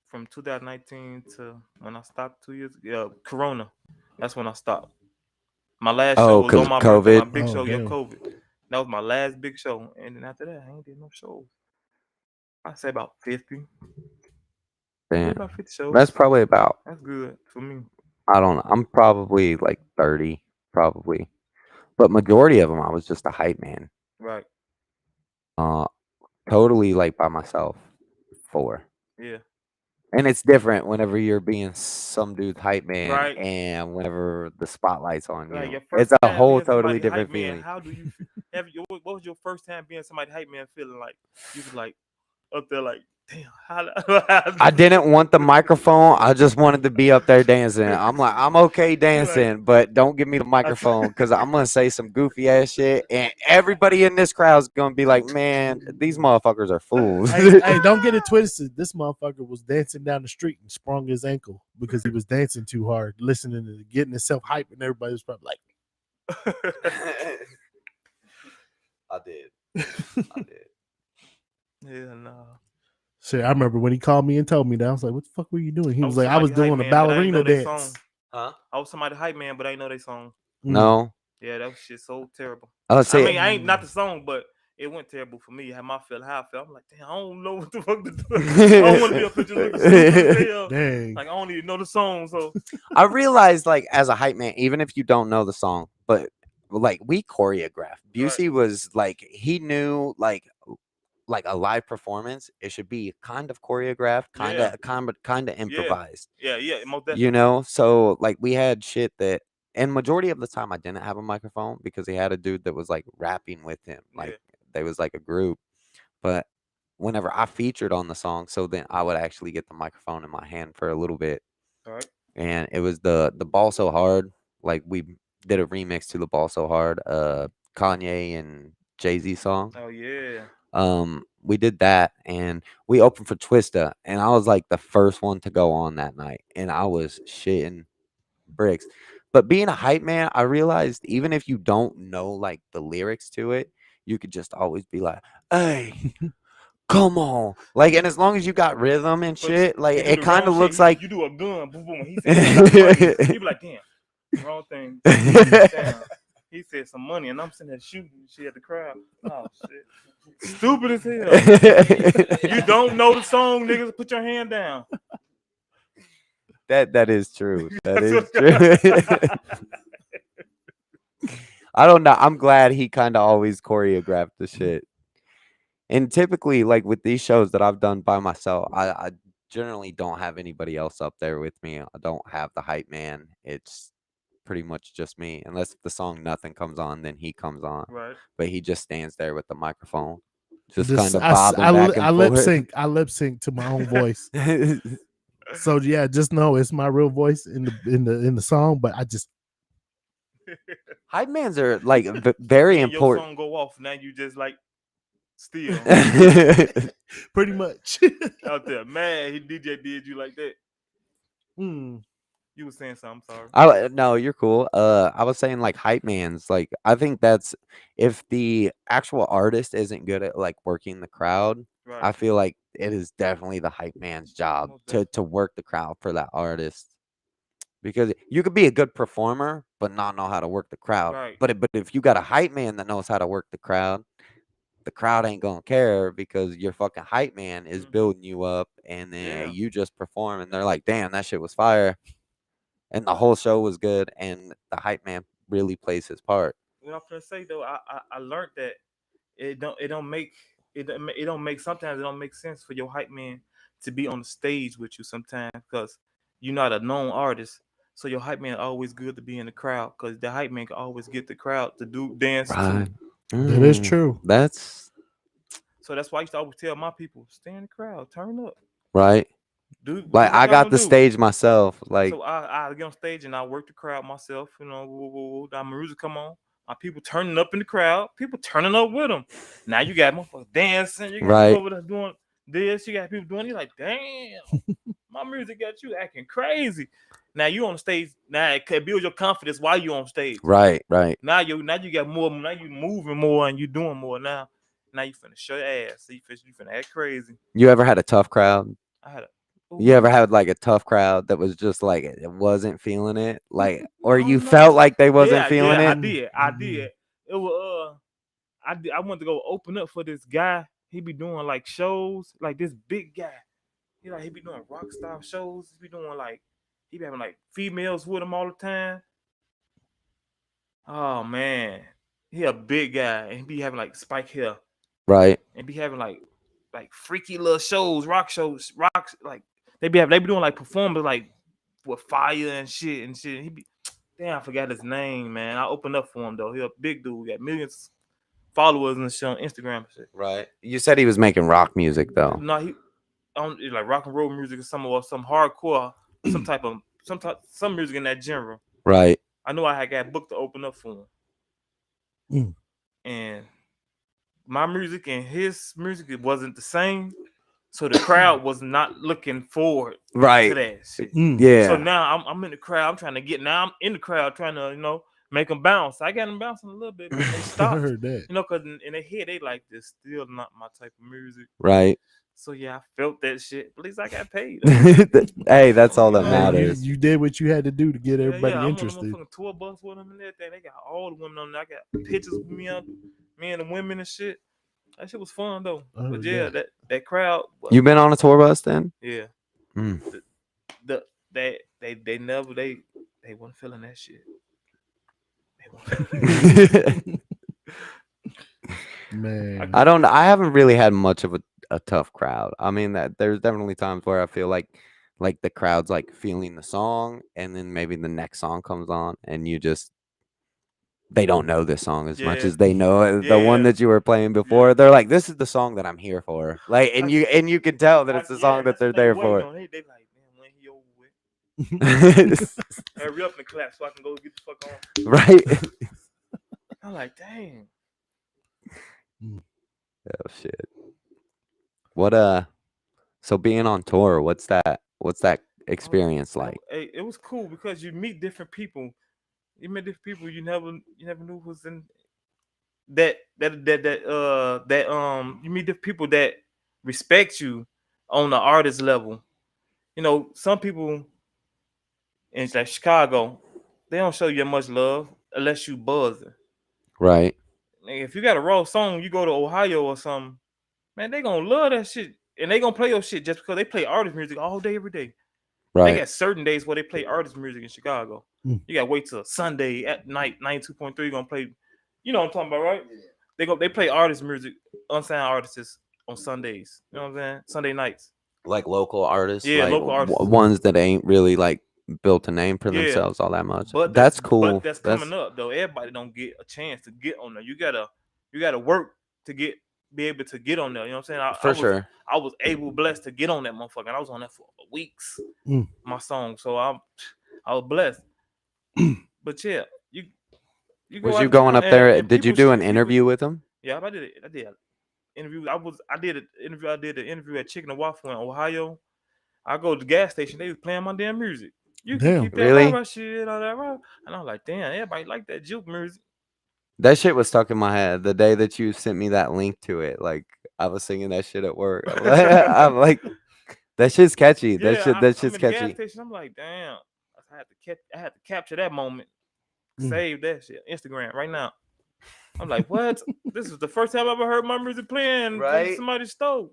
from 2019 to when I stopped 2 years. Yeah, Corona. That's when I stopped. My last show Oh, was 'cause on my of birthday, my COVID? big Oh, show. Yeah, damn. COVID. That was my last big show, and then after that, I ain't did no shows. I say about 50. Damn. About 50 shows. That's probably about. That's good for me. I don't know. I'm probably like 30, probably. But majority of them, I was just a hype man. Right. Totally like by myself. 4. Yeah. And it's different whenever you're being some dude's hype man Right. and whenever the spotlight's on Like you. your first It's a time whole being somebody totally hype different man, feeling. how do you what was your first time being somebody hype man feeling like? You was like up there like, damn, how I didn't want the microphone. I just wanted to be up there dancing. I'm like, I'm okay dancing, but don't give me the microphone because I'm going to say some goofy ass shit. And everybody in this crowd's going to be like, man, these motherfuckers are fools. Hey, don't get it twisted. This motherfucker was dancing down the street and sprung his ankle because he was dancing too hard, listening to getting himself hype, and everybody was probably like, I did. Yeah, no. shit. I remember when he called me and told me that. I was like, what the fuck were you doing? He was like, I was somebody hype doing a man, but I ain't ballerina know they dance. song. Huh? I was somebody hype man, but I ain't know they song. No. Yeah, that was shit so terrible. Oh, I see, mean, I ain't not the song, but it went terrible for me. How I felt. I'm like, damn, I don't know what the fuck to do. I don't want to be up here just looking stupid as hell. Dang. Like I don't even know the song, so I realized, like, as a hype man, even if you don't know the song, but like we choreographed. Busey was like, he knew like a live performance, it should be kind of choreographed, kind Yeah. of improvised. yeah, most definitely. You know, so like we had shit that, and majority of the time I didn't have a microphone because he had a dude that was like rapping with him, like they was like a group. But whenever I featured on the song, so then I would actually get the microphone in my hand for a little bit. All right. And it was the Ball So Hard. Like we did a remix to the Ball So Hard, Kanye and Jay-Z song. Oh yeah. We did that, and we opened for Twista, and I was like the first one to go on that night, and I was shitting bricks. But being a hype man, I realized even if you don't know like the lyrics to it, you could just always be like, "Hey, come on!" Like, and as long as you got rhythm and shit, like You do it the kind wrong of shit, looks you- like you do a gun, boom, boom. He said some money. You be like, damn, wrong thing. Damn. He said some money, and I'm sitting there shooting shit at the crowd. Oh shit, stupid as hell. You don't know the song, niggas. Put your hand down. that is true. That That's is what- true. I don't know. I'm glad he kind of always choreographed the shit. And typically, like with these shows that I've done by myself, I generally don't have anybody else up there with me. I don't have the hype man. It's pretty much just me. Unless the song Nothing comes on, then he comes on. Right. But he just stands there with the microphone, just This- kind of I, bobbing I, back and I lip forth. sync. I lip sync to my own voice. So yeah, just know it's my real voice in the song, but I just Hype mans are like very Then important. Your song go off. Now you just like still pretty much. out there. Man, he DJ did you like that. Hmm. You was saying something. I'm sorry. No, you're cool. I was saying like hype mans. Like I think that's if the actual artist isn't good at like working the crowd, Right. I feel like it is definitely the hype man's job Most to work the crowd for that artist. Because you could be a good performer but not know how to work the crowd. Right. But if you got a hype man that knows how to work the crowd ain't gonna care because your fucking hype man is building you up, and then you just perform, and they're like, "Damn, that shit was fire," and the whole show was good, and the hype man really plays his part. What I'm gonna say though, I learned that it don't make sometimes it don't make sense for your hype man to be on the stage with you sometimes because you're not a known artist. So your hype man always good to be in the crowd because the hype man can always get the crowd to do dance Right. too. That is true. That's So that's why I used to always tell my people, stay in the crowd, turn up. right. Do what Like I y'all got gonna the do. stage myself. Like So I get on stage and I work the crowd myself. You know, my music come on. My people turning up in the crowd. People turning up with them. Now you got motherfuckers dancing. You got Right. people over there doing this. You got people doing. You're like, damn, my music got you acting crazy. Now you on stage. Now it can build your confidence while you on stage. right. Now you got more. Now you moving more and you doing more. Now you finna show your ass. So you finna act crazy. You ever had a tough crowd? I had a. You ever had like a tough crowd that was just like it wasn't feeling it, like, or I you don't know. felt like they wasn't Yeah, feeling yeah, it? I did. It was I went to go open up for this guy. He be doing like shows, like this big guy. He be doing rock style shows. He be having like females with him all the time. Oh man, he a big guy and he be having like spike hair Right. and be having like freaky little shows, rock like they be doing like performers like with fire and shit. He be damn, I forgot his name, man. I opened up for him though. He a big dude, got millions followers and shit on Instagram and shit. Right. You said he was making rock music though. No, he like rock and roll music or some hardcore, some music in that genre. Right. I knew I had got booked to open up for him. And my music and his music, it wasn't the same. So the crowd was not looking forward to that shit. Yeah. So now I'm in the crowd. I'm trying to I'm in the crowd trying to, make them bounce. I got them bouncing a little bit, but they I stopped. heard that. Because in their head, they like, this still not my type of music. Right. So yeah, I felt that shit. At least I got paid. Hey, that's all that Hey, matters. You did what you had to do to get everybody I'm on the interested. motherfucking tour bus with them and everything. They got all the women on there. I got pictures with me and the women and shit. That shit was fun though. Oh, But yeah, yeah. that crowd. You been on a tour bus then? Yeah. Mm. They never they weren't feeling that shit. Man, I haven't really had much of a tough crowd. I mean that there's definitely times where I feel like the crowd's like feeling the song, and then maybe the next song comes on and they don't know this song as much Yeah. as they know the one Yeah. that you were playing before. Yeah. They're like, this is the song that I'm here for. Like, and you can tell that it's the song that that's they're what they there waiting for. on. They like, man, when he over with, hurry up and clap so I can go get the fuck on. Right? I'm like, dang. Oh shit. What so being on tour, what's that experience like? It was cool because you meet different people. You meet different people you never knew was in that you meet different people that respect you on the artist level. You know, some people in like Chicago, they don't show you much love unless you buzzing. Right. Nigga, if you got a raw song, you go to Ohio or something, man, they gonna love that shit. And they gonna play your shit just because they play artist music all day, every day. They Right. got certain days where they play artist music in Chicago. Mm. You gotta wait till Sunday at night, 92.3 gonna play. You know what I'm talking about, right? They play artist music, unsigned artists on Sundays. You know what I'm saying? Sunday nights. Like local artists, Yeah, like local artists. ones that ain't really like built a name for Yeah. themselves all that much. But That's cool. But that's coming up though. Everybody don't get a chance to get on there. You gotta work to be able to get on there. You know what I'm saying? Sure. I was blessed to get on that motherfucker. And I was on that for weeks. My song. So I was blessed. But yeah, you Was go you out going town up there? and Did you people do an shoot interview with them? Yeah, I did an interview. I did the interview at Chicken and Waffle in Ohio. I go to the gas station, they was playing my damn music. You can Damn. keep that Really? rah shit, all that rah. And I'm like, damn, everybody like that juke music. That shit was stuck in my head the day that you sent me that link to it. Like I was singing that shit at work. I'm like, that shit's catchy. Yeah, That I'm shit's in the gas catchy. station. I'm like, damn, I had to capture that moment. Mm. Save that shit. Instagram right now. I'm like, what? This is the first time I ever heard my music playing Right? from somebody's stove.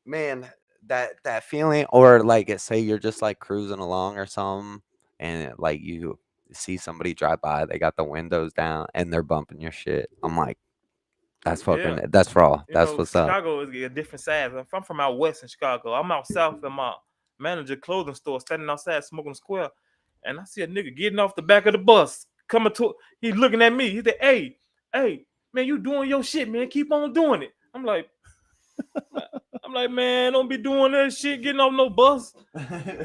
Man, that feeling, or like say you're just like cruising along or something, and like you see somebody drive by, they got the windows down and they're bumping your shit. I'm like, that's fucking that's raw. That's what's up. Chicago is a different size. If I'm from out west in Chicago, I'm out south in my manager clothing store, standing outside smoking a square, and I see a nigga getting off the back of the bus, coming to. He's looking at me. He said, "Hey, man, you doing your shit, man. Keep on doing it." I'm like, man, don't be doing that shit, getting off no bus,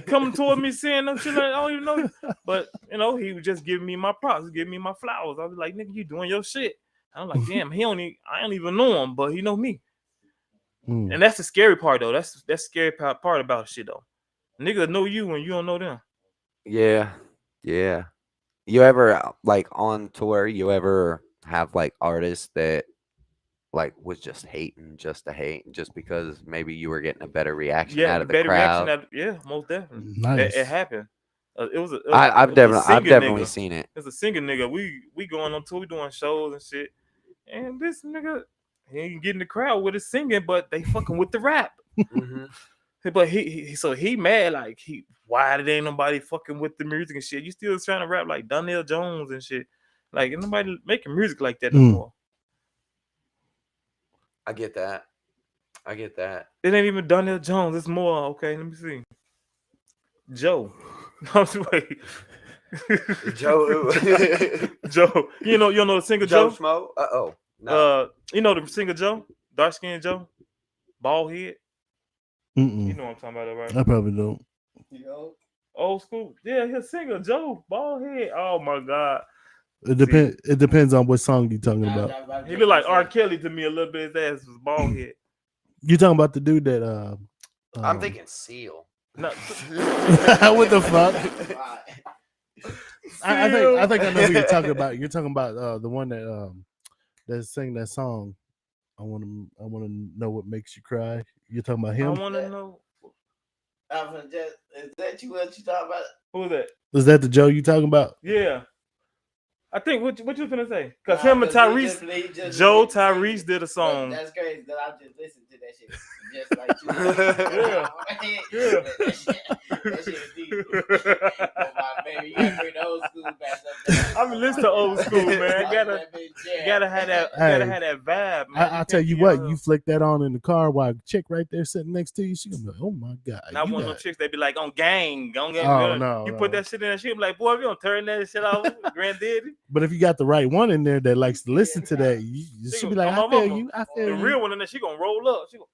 coming toward me saying no shit like I don't even know. But you know, he was just giving me my props, giving me my flowers. I was like, nigga, you doing your shit. I'm like, damn, I don't even know him, but he know me. And that's the scary part though. That's the scary part about shit though. Niggas know you when you don't know them. Yeah. You ever like on tour? You ever have like artists that like was just hating just to hate, just because maybe you were getting a better reaction out of the crowd? Yeah, most definitely. Nice. It happened. I've definitely seen it. It's a singer nigga. We going on tour, we doing shows and shit. And this nigga, he ain't getting the crowd with his singing, but they fucking with the rap. But he mad like why did ain't nobody fucking with the music and shit? You still trying to rap like Donnell Jones and shit? Like ain't nobody making music like that no more. I get that. It ain't even Donnell Jones. It's more okay. Let me see. Joe. Wait. Joe. Joe. You know the singer Joe? Schmo? No. You know the singer Joe? Dark skinned Joe? Bald head? You know what I'm talking about, right? I probably don't. Old school. Yeah, he's a singer, Joe. Bald head. Oh my God. It depends on what song you're talking about. He look like R. Kelly to me a little bit. His ass was bald head. You talking about the dude that I'm thinking Seal. No. What the fuck? I think I know who you're talking about. You're talking about the one that sang that song. I want to know what makes you cry. You talking about I him? want to know Is that you? What you talking about? who's that. Is that the Joe you talking about? Yeah. I think what you finna say? Because Nah, him and 'cause he Tyrese, just Joe went to sing Tyrese it. did a But song. that's crazy that I just listened to that shit just like you. Yeah. Yeah. That shit is deep. Oh my baby, you gotta bring the old school back up there. I'm listening to old school, man. Gotta have that. Gotta Hey, have that vibe, man. I'll tell you what, you flick that on in the car while a chick right there sitting next to you, she gonna be like, oh my God. Not you one of got- them chicks. They be like on gang. Oh, no, You no. put that shit in. She be like, boy, if you don't turn that shit off, granddaddy. But if you got the right one in there that likes to listen to that, she be like, I feel you. I The feel real you. one in there, she gonna roll up. She gonna,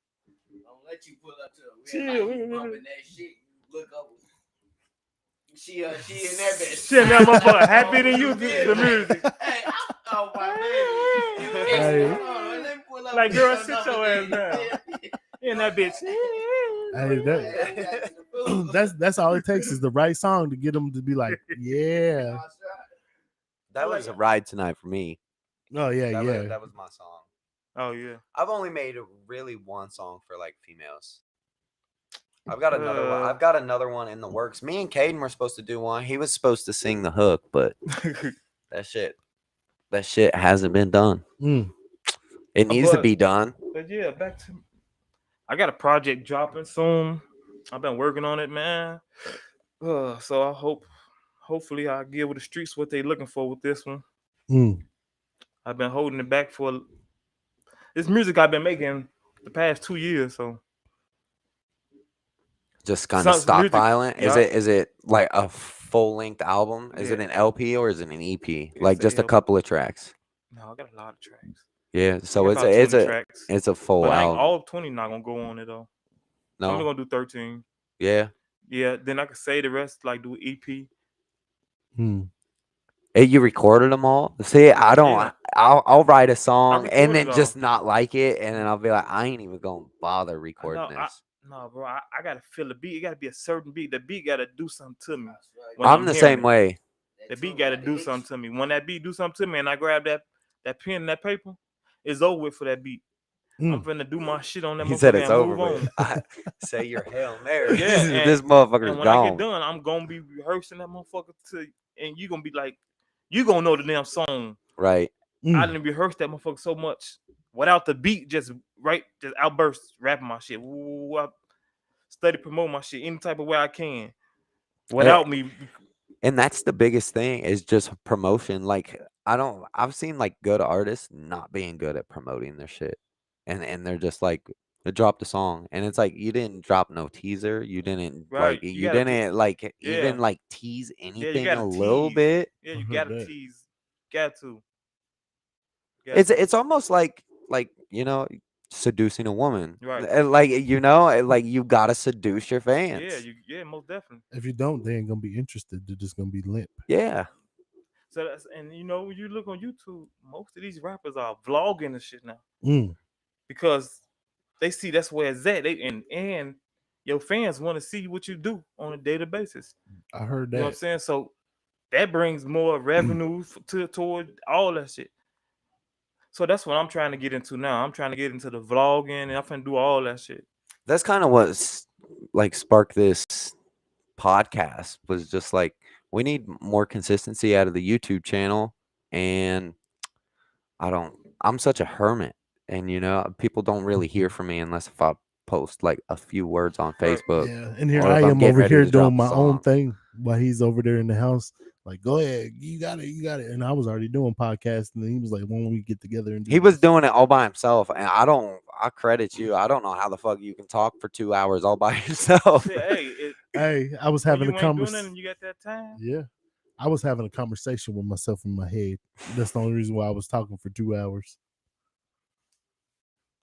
Don't let you pull up to a Chill, real life, we- bumping that shit. You look up. She in that bitch. she and that motherfucker happy than you. The music. Hey, oh my baby. Hey. Hold on, let me pull up Like, with girl, some sit your other ass things. down. In that bitch. Hey, that's all it takes is the right song to get them to be like, yeah. That was a ride tonight for me. Oh yeah, yeah. That was my song. Oh yeah. I've only made really one song for like females. I've got another one. I've got another one in the works. Me and Caden were supposed to do one. He was supposed to sing the hook, but that shit hasn't been done. It needs to be done. But yeah, back to. I got a project dropping soon. I've been working on it, man. So I hopefully I give with the streets what they looking for with this one. I've been holding it back for this music I've been making the past 2 years. So Just kind of stockpiling. Yeah. Is it like a full length album? Is it an LP or is it an EP? Like just a LP. couple of tracks. No, I got a lot of tracks. Yeah, so I got about 20 tracks. it's a full But album. all 20 not gonna go on it though. No, I'm only gonna do 13. Yeah. Yeah, then I could say the rest, like do EP. Hey, you recorded them all? See, I don't. Yeah. I'll write a song and recorded then all. just not like it, and then I'll be like, I ain't even gonna bother recording this. No, bro, I gotta feel the beat. It gotta be a certain beat. The beat gotta do something to me. I'm the same way. The beat gotta do something to me. When that beat do something to me, and I grab that pen and that paper, it's over with for that beat. I'm finna do my shit on that. He said it's and over move with. on. Say your Hail Mary. Yeah, This motherfucker's and when gone. I get done, I'm gonna be rehearsing that motherfucker and you gonna be like, you gonna know the damn song. Right. I didn't rehearse that motherfucker so much without the beat, just outburst rapping my shit. Ooh, I study promote my shit any type of way I can without me. And that's the biggest thing is just promotion. Like I've seen like good artists not being good at promoting their shit. And they're just like, they dropped a song and it's like you didn't drop no teaser. You didn't Right. you didn't like even like tease anything a little bit. Yeah, you gotta tease. Got to. It's almost like you know, seducing a woman. Right. Like you know, like you gotta seduce your fans. Yeah, most definitely. If you don't, they ain't gonna be interested. They're just gonna be limp. Yeah. So that's, and you know, when you look on YouTube, most of these rappers are vlogging and shit now. Because they see that's where it's at. And your fans want to see what you do on a daily basis. I heard that. You know what I'm saying? So that brings more revenue toward all that shit. So that's what I'm trying to get into now. I'm trying to get into the vlogging and I'm finna do all that shit. That's kind of what like sparked this podcast, was just like, we need more consistency out of the YouTube channel. And I'm such a hermit, and you know, people don't really hear from me unless if I post like a few words on Facebook. Yeah, and here or I if I'm am getting over ready here to drop doing a my own song. thing while he's over there in the house. Like, go ahead, you got it. And I was already doing podcasts, and then he was like, "When we get together and do He was this?" doing it all by himself, and I credit you. I don't know how the fuck you can talk for 2 hours all by yourself. Hey, I was having a conversation. You got that time? Yeah, I was having a conversation with myself in my head. That's the only reason why I was talking for 2 hours.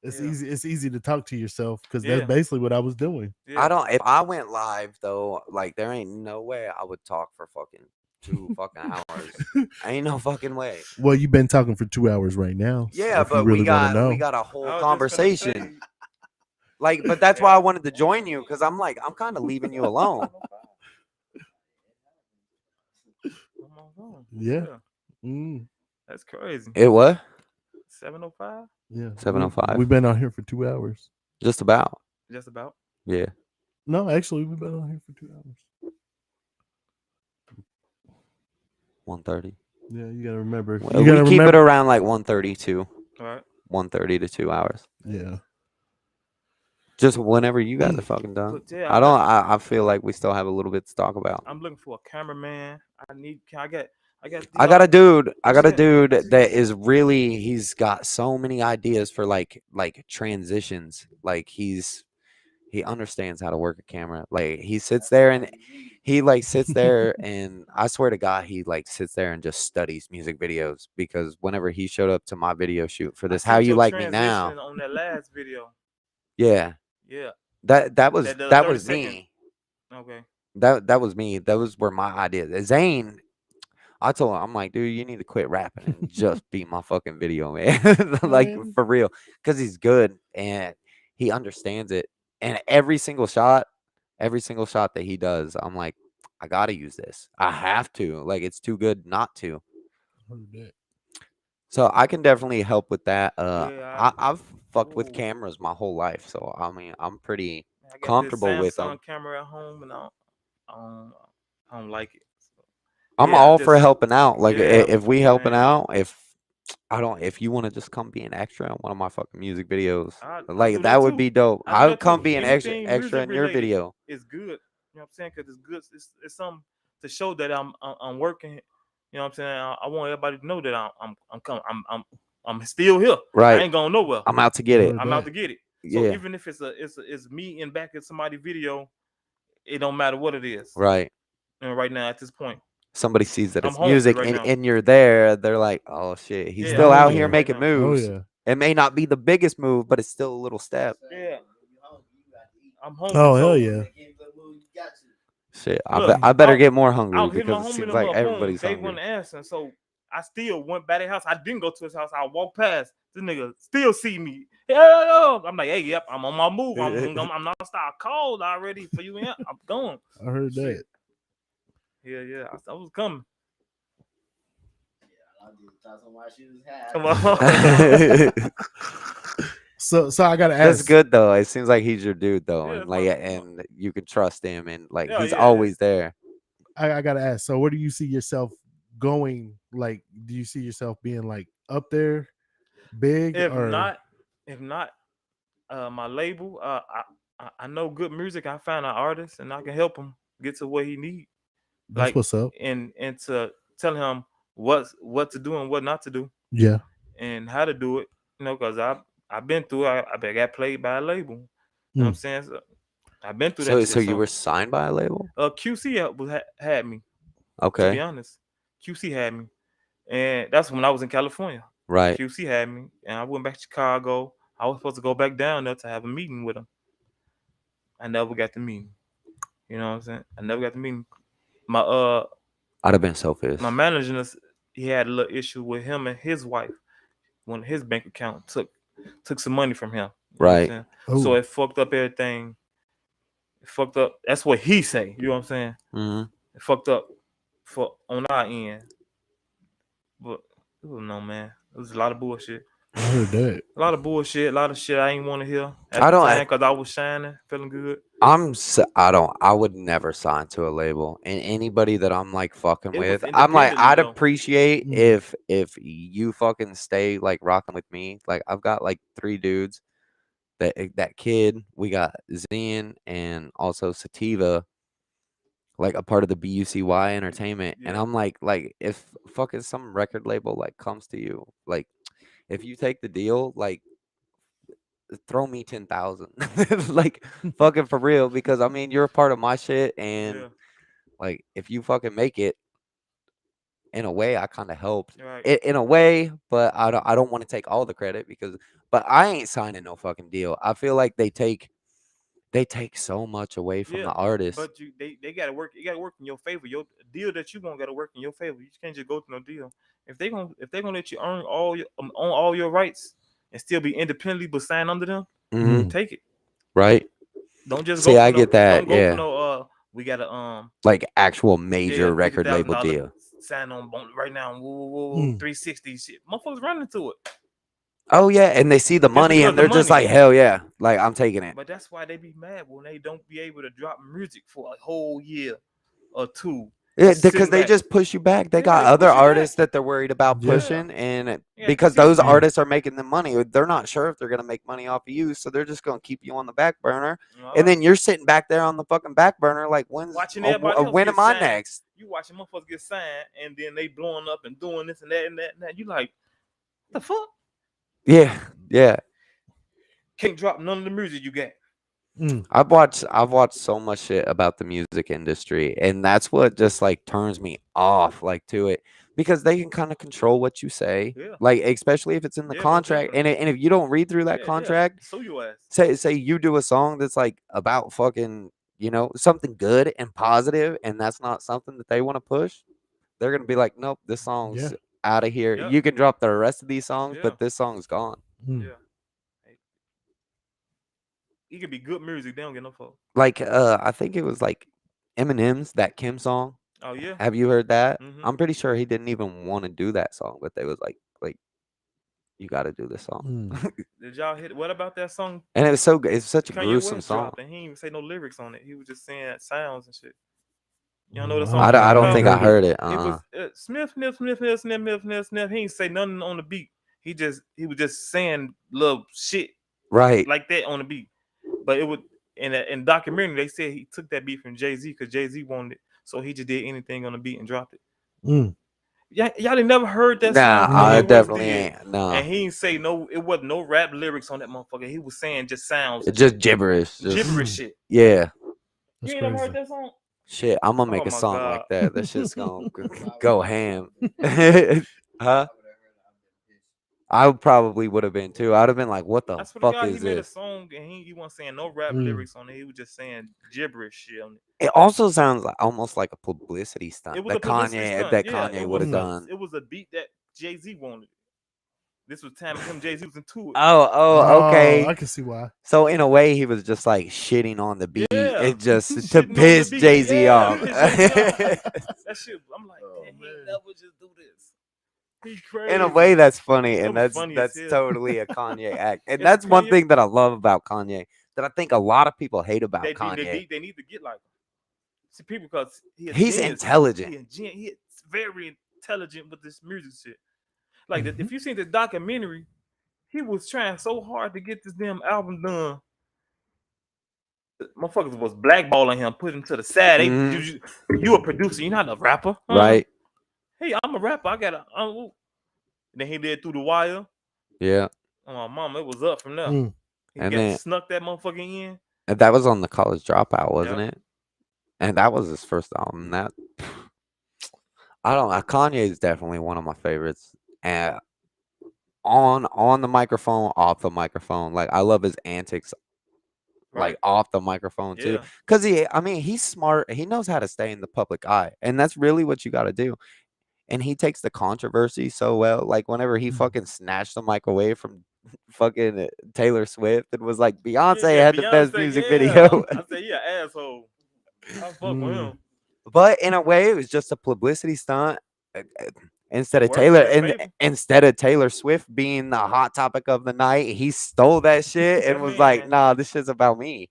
It's easy. It's easy to talk to yourself because that's basically what I was doing. I don't. If I went live though, like there ain't no way I would talk for fucking 2 fucking hours. Ain't no fucking way. Well, you've been talking for 2 hours right now. Yeah, but we got a whole conversation. Like, but that's why I wanted to join you, because I'm kind of leaving you alone. Yeah. That's crazy. It what? 7:05? Yeah. 7:05. We've been out here for 2 hours. Just about. Just about. Yeah. No, actually, we've been on here for 2 hours. 1:30. Yeah, you gotta remember. Well, You gotta we keep it remember. around like 1:32, All right. 1:30 to 2 hours. Yeah. Just whenever you guys are fucking done. But yeah, I don't. I feel like we still have a little bit to talk about. I'm looking for a cameraman. I got. I got a dude. I got a Yeah. dude that is really. He's got so many ideas for like transitions. Like he understands how to work a camera. Like he sits there and he like sits there and I swear to God, he like sits there and just studies music videos because whenever he showed up to my video shoot for this, I How seen You your Like Me Now, transition on that last video. yeah, Yeah. that was The that 30 was second. me. Okay. That was me. That was where my idea. Zane, I told him, I'm like, dude, you need to quit rapping and just be my fucking video man, like Man. for real, because he's good and he understands it. And every single shot that he does, I'm like, I gotta use this. I have to. Like, it's too good not to. Heard that. So I can definitely help with that. Yeah, I've fucked with ooh. cameras my whole life, so I mean, I'm pretty I got comfortable this with Samsung them. camera at home, and I don't like it. So, I'm yeah, I all for just helping out. Like, yeah, if we helping man. out, if you want to just come be an extra in one of my fucking music videos, I like do that that would too. be dope. I do I would that too. come be an extra Anything extra music in your related video. is good. You know what I'm saying? Because it's good. It's something to show that I'm working. You know what I'm saying? I want everybody to know that I'm coming. I'm still here. I Right. ain't going nowhere. I'm out to get it. Heard I'm out that. to get it. So Yeah. even if it's me in back of somebody's video, it don't matter what it is. Right. And right now at this point, Somebody sees that I'm it's hungry music right now. and you're there, they're like, oh shit, he's Yeah, still I'm out hungry here right making now. Oh moves. yeah. It may not be the biggest move, but it's still a little step. Yeah, I'm hungry. Oh so hell yeah. Shit, Look, I better I'll- get more I hungry was hitting my because it homie seems them like up. everybody's They hungry. wasn't answering, so I still went by their house. I didn't go to his house. I walked past. This nigga still see me. Yo. I'm like, hey, yep, I'm on my move. I'm not start called already for you. Yeah, I'm going. I heard that. Shit. Yeah. I was coming. Come on. on. So I gotta That's ask. good though. It seems like he's your dude though, Yeah, and it's like my- and you can trust him, and like Yeah, he's yeah. always there. I gotta ask. So where do you see yourself going? Like, do you see yourself being like up there, big, If or not, my label. I know good music. I find an artist and I can help him get to what he need. that's Like what's up? and to tell him what to do and what not to do Yeah. and how to do it. You know, because I've been through. I got played by a label. You know what I'm saying? So I've been through that. So shit, so you were signed by a label? QC had me. To Okay. be honest, QC had me, and that's when I was in California. Right. QC had me, and I went back to Chicago. I was supposed to go back down there to have a meeting with him. I never got the meeting. You know what I'm saying? I never got the meeting. My I'd have been so pissed. my manager, he had a little issue with him and his wife when his bank account took some money from him. You know what I'm Right. saying? Oh. So it fucked up everything. It fucked up. That's what he say. You know what I'm saying? Hmm. It fucked up for on our end. But I don't know, man. It was a lot of bullshit. I heard that. A lot of bullshit. A lot of shit I ain't want to hear. I don't- because I was shining, feeling good. I would never sign to a label, and anybody that I'm like fucking It was with, I'm like, independently, I'd though. appreciate Mm. if you fucking stay like rocking with me. Like I've got like 3 dudes that kid, we got Zen and also Sativa, like a part of the BUCY Entertainment, and Yeah. I'm like if fucking some record label like comes to you, like if you take the deal, like throw me 10,000, like fucking for real, because I mean you're a part of my shit, and Yeah. like if you fucking make it, in a way I kind of helped Right. in a way, but I don't want to take all the credit but I ain't signing no fucking deal. I feel like they take so much away from the artist. But they gotta work. You gotta work in your favor. Your deal that you gonna gotta work in your favor. You can't just go to no deal. If they gonna let you earn own all your rights and still be independently but sign under them, Mhm. take it. Right? Don't just See, go. For I no, get that, Don't go yeah. for no. We gotta Like actual major record label $50,000 deal. sign on right now. Woo, Mm. 360 shit. Motherfuckers running to it. Oh yeah, and they see the money because and the they're just money. like, hell yeah, like I'm taking it. But that's why they be mad when they don't be able to drop music for a whole year or two. Yeah, Just because sitting they back. just push you back. They Yeah, got they other push you back. artists that they're worried about Yeah. pushing, and Yeah, because see what I'm those saying? artists are making the money, they're not sure if they're gonna make money off of you, so they're just gonna keep you on the back burner. And then you're sitting back there on the fucking back burner, like watching everybody else when get am I signed. next? You watching motherfuckers get signed, and then they blowing up and doing this and that and that and that. You like, what the fuck? Yeah, yeah. Can't drop none of the music you got. I've watched so much shit about the music industry, and that's what just like turns me off like to it, because they can kind of control what you say, Yeah. like especially if it's in the Yeah, most contract, and definitely. if you don't read through that Yeah, contract, sue your ass. say you do a song that's like about fucking, you know, something good and positive, and that's not something that they want to push, they're gonna be like, nope, this song's Yeah. out of here. Yep. You can drop the rest of these songs, Yeah. but this song's gone. Yeah. It could be good music. They don't get no fuck. Like I think it was like Eminem's That Kim song. Oh yeah. Have you heard that? Mhm. I'm pretty sure he didn't even want to do that song, but they was like you got to do this song. Did y'all hit? What about that song? And it was so good. It's such a Kanye gruesome West song. dropped, and he didn't even say no lyrics on it. He was just saying sounds and shit. You don't know the I song? don't I don't know. think I heard it. It was Smith, Smith, Smith, Smith, Smith, Smith, Smith, Smith. He ain't say nothing on the beat. He was just saying little shit Right. like that on the beat. But it would in documentary they said he took that beat from Jay-Z because Jay-Z wanted it, so he just did anything on the beat and dropped it. Y'all ain't never heard that Nah, song? I Kanye West definitely did, ain't. No. and he ain't say no. It wasn't no rap lyrics on that motherfucker. He was saying just sounds, It's just gibberish. gibberish shit. Yeah. You ain't never heard that song? Shit, I'm gonna make Oh a my song God. like that. That shit's gonna go ham. Huh? I probably would have been too. I'd have been like, "What the I swear to fuck God, he is made a this?" song and he wasn't saying no rap lyrics on it. He was just saying gibberish shit on it. It also sounds like, almost like a publicity stunt It was that a publicity stunt. that Yeah, Kanye would have done. It was a beat that Jay-Z wanted. This was time him Jay-Z was into it. Oh, okay. I can see why. So in a way, he was just like shitting on the beat. Yeah. It just to Shitting on the piss beat. Jay-Z Yeah, off. to piss Jay-Z off. That shit, I'm like, damn, he ain't never just do this. He crazy. In a way, that's funny, That and was funny as that's hell. totally a Kanye act, and It's that's one Kanye- thing that I love about Kanye that I think a lot of people hate about Kanye. They need to get like him. See, people, because He's intelligent. He's very intelligent with this music shit. Like, if you seen the documentary, he was trying so hard to get this damn album done. Motherfuckers was blackballing him, put him to the side. You a producer, you're not a rapper, huh? Right? Hey, I'm a rapper. I got a. Then he did Through the Wire. Yeah. Oh, my mom, it was up from there. He And got then snuck that motherfucker in. and that was on the College Dropout, wasn't Yep. it? And that was his first album. That I don't know. Kanye is definitely one of my favorites. And on the microphone, off the microphone, like I love his antics. Like off the microphone too, Yeah. because he's smart. He knows how to stay in the public eye, and that's really what you got to do. And he takes the controversy so well. Like whenever he fucking snatched the mic away from fucking Taylor Swift, and was like, Beyonce had the best music video. I said, yeah, asshole. I fuck with him. But in a way, it was just a publicity stunt. Instead of Worked instead of Taylor Swift being the hot topic of the night, he stole that shit and was like, "Nah, this shit's about me."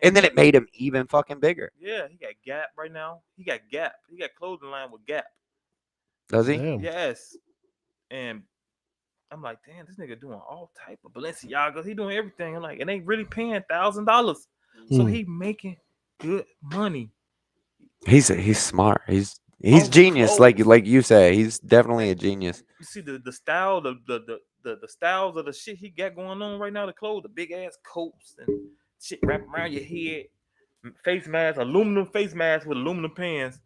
And then it made him even fucking bigger. Yeah, he got Gap right now. He got Gap. He got clothing line with Gap. Does he? Damn. Yes. And I'm like, damn, this nigga doing all type of Balenciagas. He doing everything. I'm like, and they really paying $1,000. So he making good money. He's smart. He's genius. Like you say, he's definitely a genius. You see the style, the styles of the shit he got going on right now. The clothes, the big ass coats and shit wrapped around your head, face mask, aluminum face mask with aluminum pants.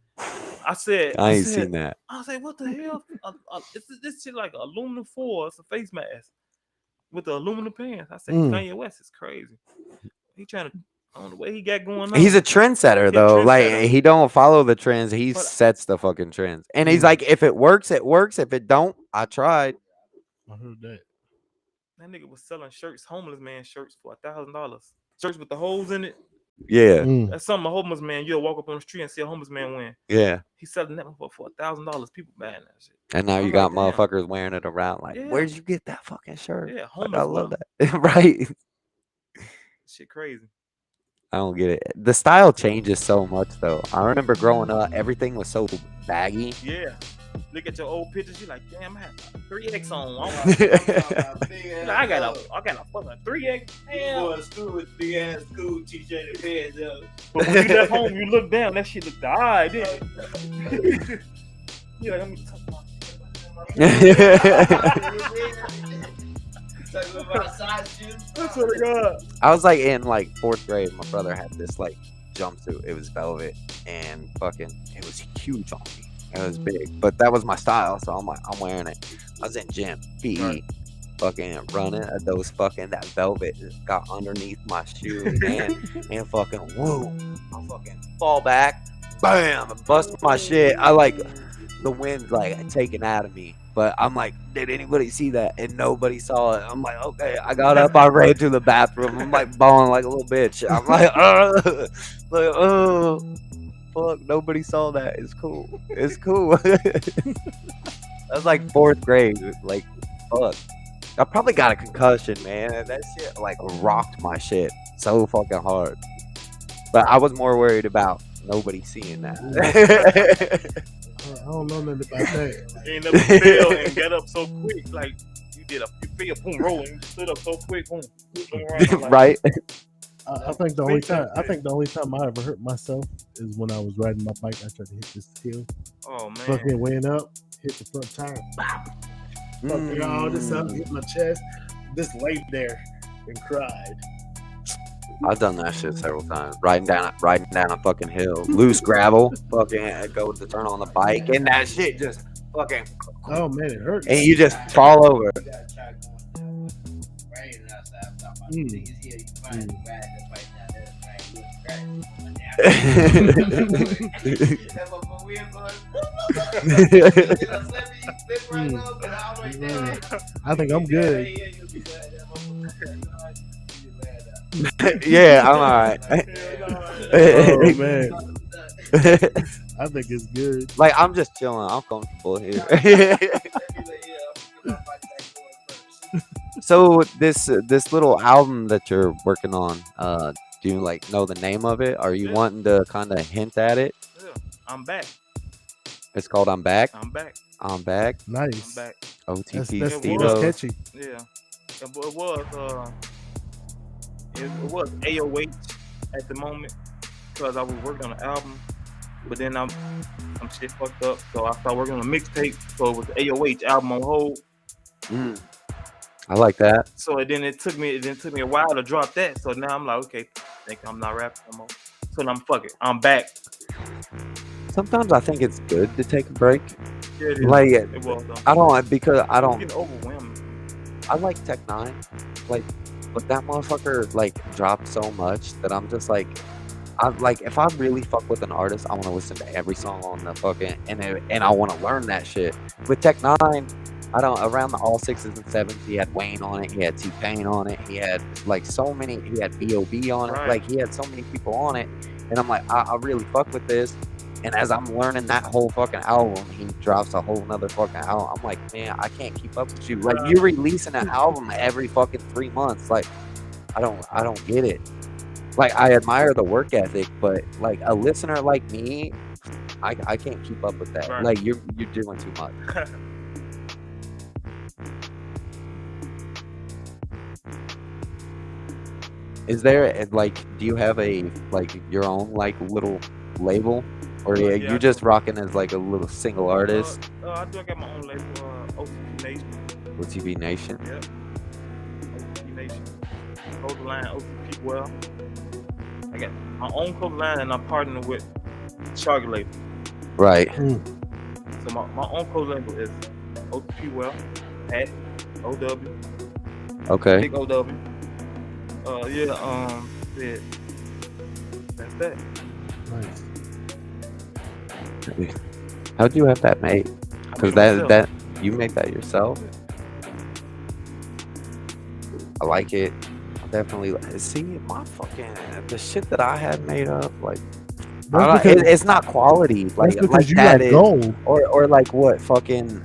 I ain't seen that. I said, what the hell? This shit like aluminum foil. It's a face mask with the aluminum pants. I said, Kanye West is crazy. He trying to, on the way he got going on. He's a trendsetter though. Like he don't follow the trends. He sets the fucking trends. And he's like, if it works, it works. If it don't, I tried. I heard that. That nigga was selling shirts, homeless man shirts for $1,000. Shirts with the holes in it. Yeah, Mm. That's something a homeless man. You'll walk up on the street and see a homeless man win. yeah. He's selling that for $1,000. People buying that shit. And now I'm you got like, damn. motherfuckers wearing it around. Like, Yeah. where'd you get that fucking shirt? Yeah, Like, homeless I love one. that. Right. Shit crazy. I don't get it. The style changes so much though. I remember growing up, everything was so baggy. Yeah. Look at your old pictures. You like, damn, I had a 3X on. I got a fucking 3X. You Damn. going to school with big ass school t-shirt and pants up. But when you left home, you look down. That shit looked alright, didn't it? You like, let me touch Talking about size shoes. my. I swear to God. I was like in like 4th grade. My brother had this like jumpsuit. It was velvet and fucking it was huge on me. It was big, but that was my style, so I'm like, I'm wearing it. I was in gym, PE, Right. fucking running. Those fucking that velvet just got underneath my shoe and fucking woo, I fucking fall back, bam, bust my shit. I like the wind's like taken out of me, but I'm like, did anybody see that? And nobody saw it. I'm like, okay. I got up, I ran to the bathroom. I'm like bawling like a little bitch. I'm like, fuck, nobody saw that. It's cool. It's cool. That was like 4th grade. Like, fuck. I probably got a concussion, man. And that shit like rocked my shit so fucking hard. But I was more worried about nobody seeing that. I don't know nothing about that. You ain't never fell and got up so quick. Like, you feel boom, rolling. You stood up so quick, boom. Like, Right? I think the only time I ever hurt myself is when I was riding my bike. I tried to hit this hill. Oh, man. Fucking went up, hit the front tire. Fucking all this up, hit my chest. Just laid there and cried. I've done that shit several times. Riding down a fucking hill, loose gravel, fucking go to turn on the bike, and that shit just fucking. Oh man, it hurts. And you just fall over. You gotta try going raining outside. I'm talking about the biggest hill you find. You ride that bike down there, I think I'm good. Yeah, I'm alright. Oh man, I think it's good. Like I'm just chilling. I'm comfortable here. So this little album that you're working on, do you like know the name of it? Are you wanting to kind of hint at it? Yeah, I'm back. It's called I'm Back. I'm back. I'm Back. Nice. I'm back. OTP That's STEVEO. catchy. Yeah. It was AOH at the moment because I was working on the album, but then some shit fucked up, so I started working on a mixtape. So it was the AOH album on hold. I like that. So it took me a while to drop that. So now I'm like, okay, I think I'm not rapping no more. So now I'm fuck it. I'm back. Sometimes I think it's good to take a break. Yeah, it is. Like It was though. I don't It's getting overwhelming. I like Tech 9, like, but that motherfucker like dropped so much that I'm just like, if I really fuck with an artist, I want to listen to every song on the fucking and I want to learn that shit. With Tech 9, I don't. Around the all 6s and 7s, he had Wayne on it, he had T-Pain on it, he had like so many, he had B.O.B. on it, Right. like he had so many people on it, and I'm like, I really fuck with this. And as I'm learning that whole fucking album, he drops a whole nother fucking album. I'm like, man, I can't keep up with you. Like, you're releasing an album every fucking 3 months. Like, I don't get it. Like, I admire the work ethic, but like a listener like me, I can't keep up with that. Right. Like, you're doing too much. Is there like, do you have a like your own like little label? Or Yeah, you I just rocking as like a little single artist? I do. I got my own label, OTP Nation. OTP Nation. Yep. OTP Nation. Code line OTP Well. I got my own code line, and I'm partnering with Shark Label. Right. So my own code label is OTP Well at OW. Okay. Big OW. Yeah. That's that. Nice. How'd you have that made? Because that you made that yourself. I like it. definitely see the shit that I had made up. Like, That's because it's not quality. Like you that like is, gold. or like what fucking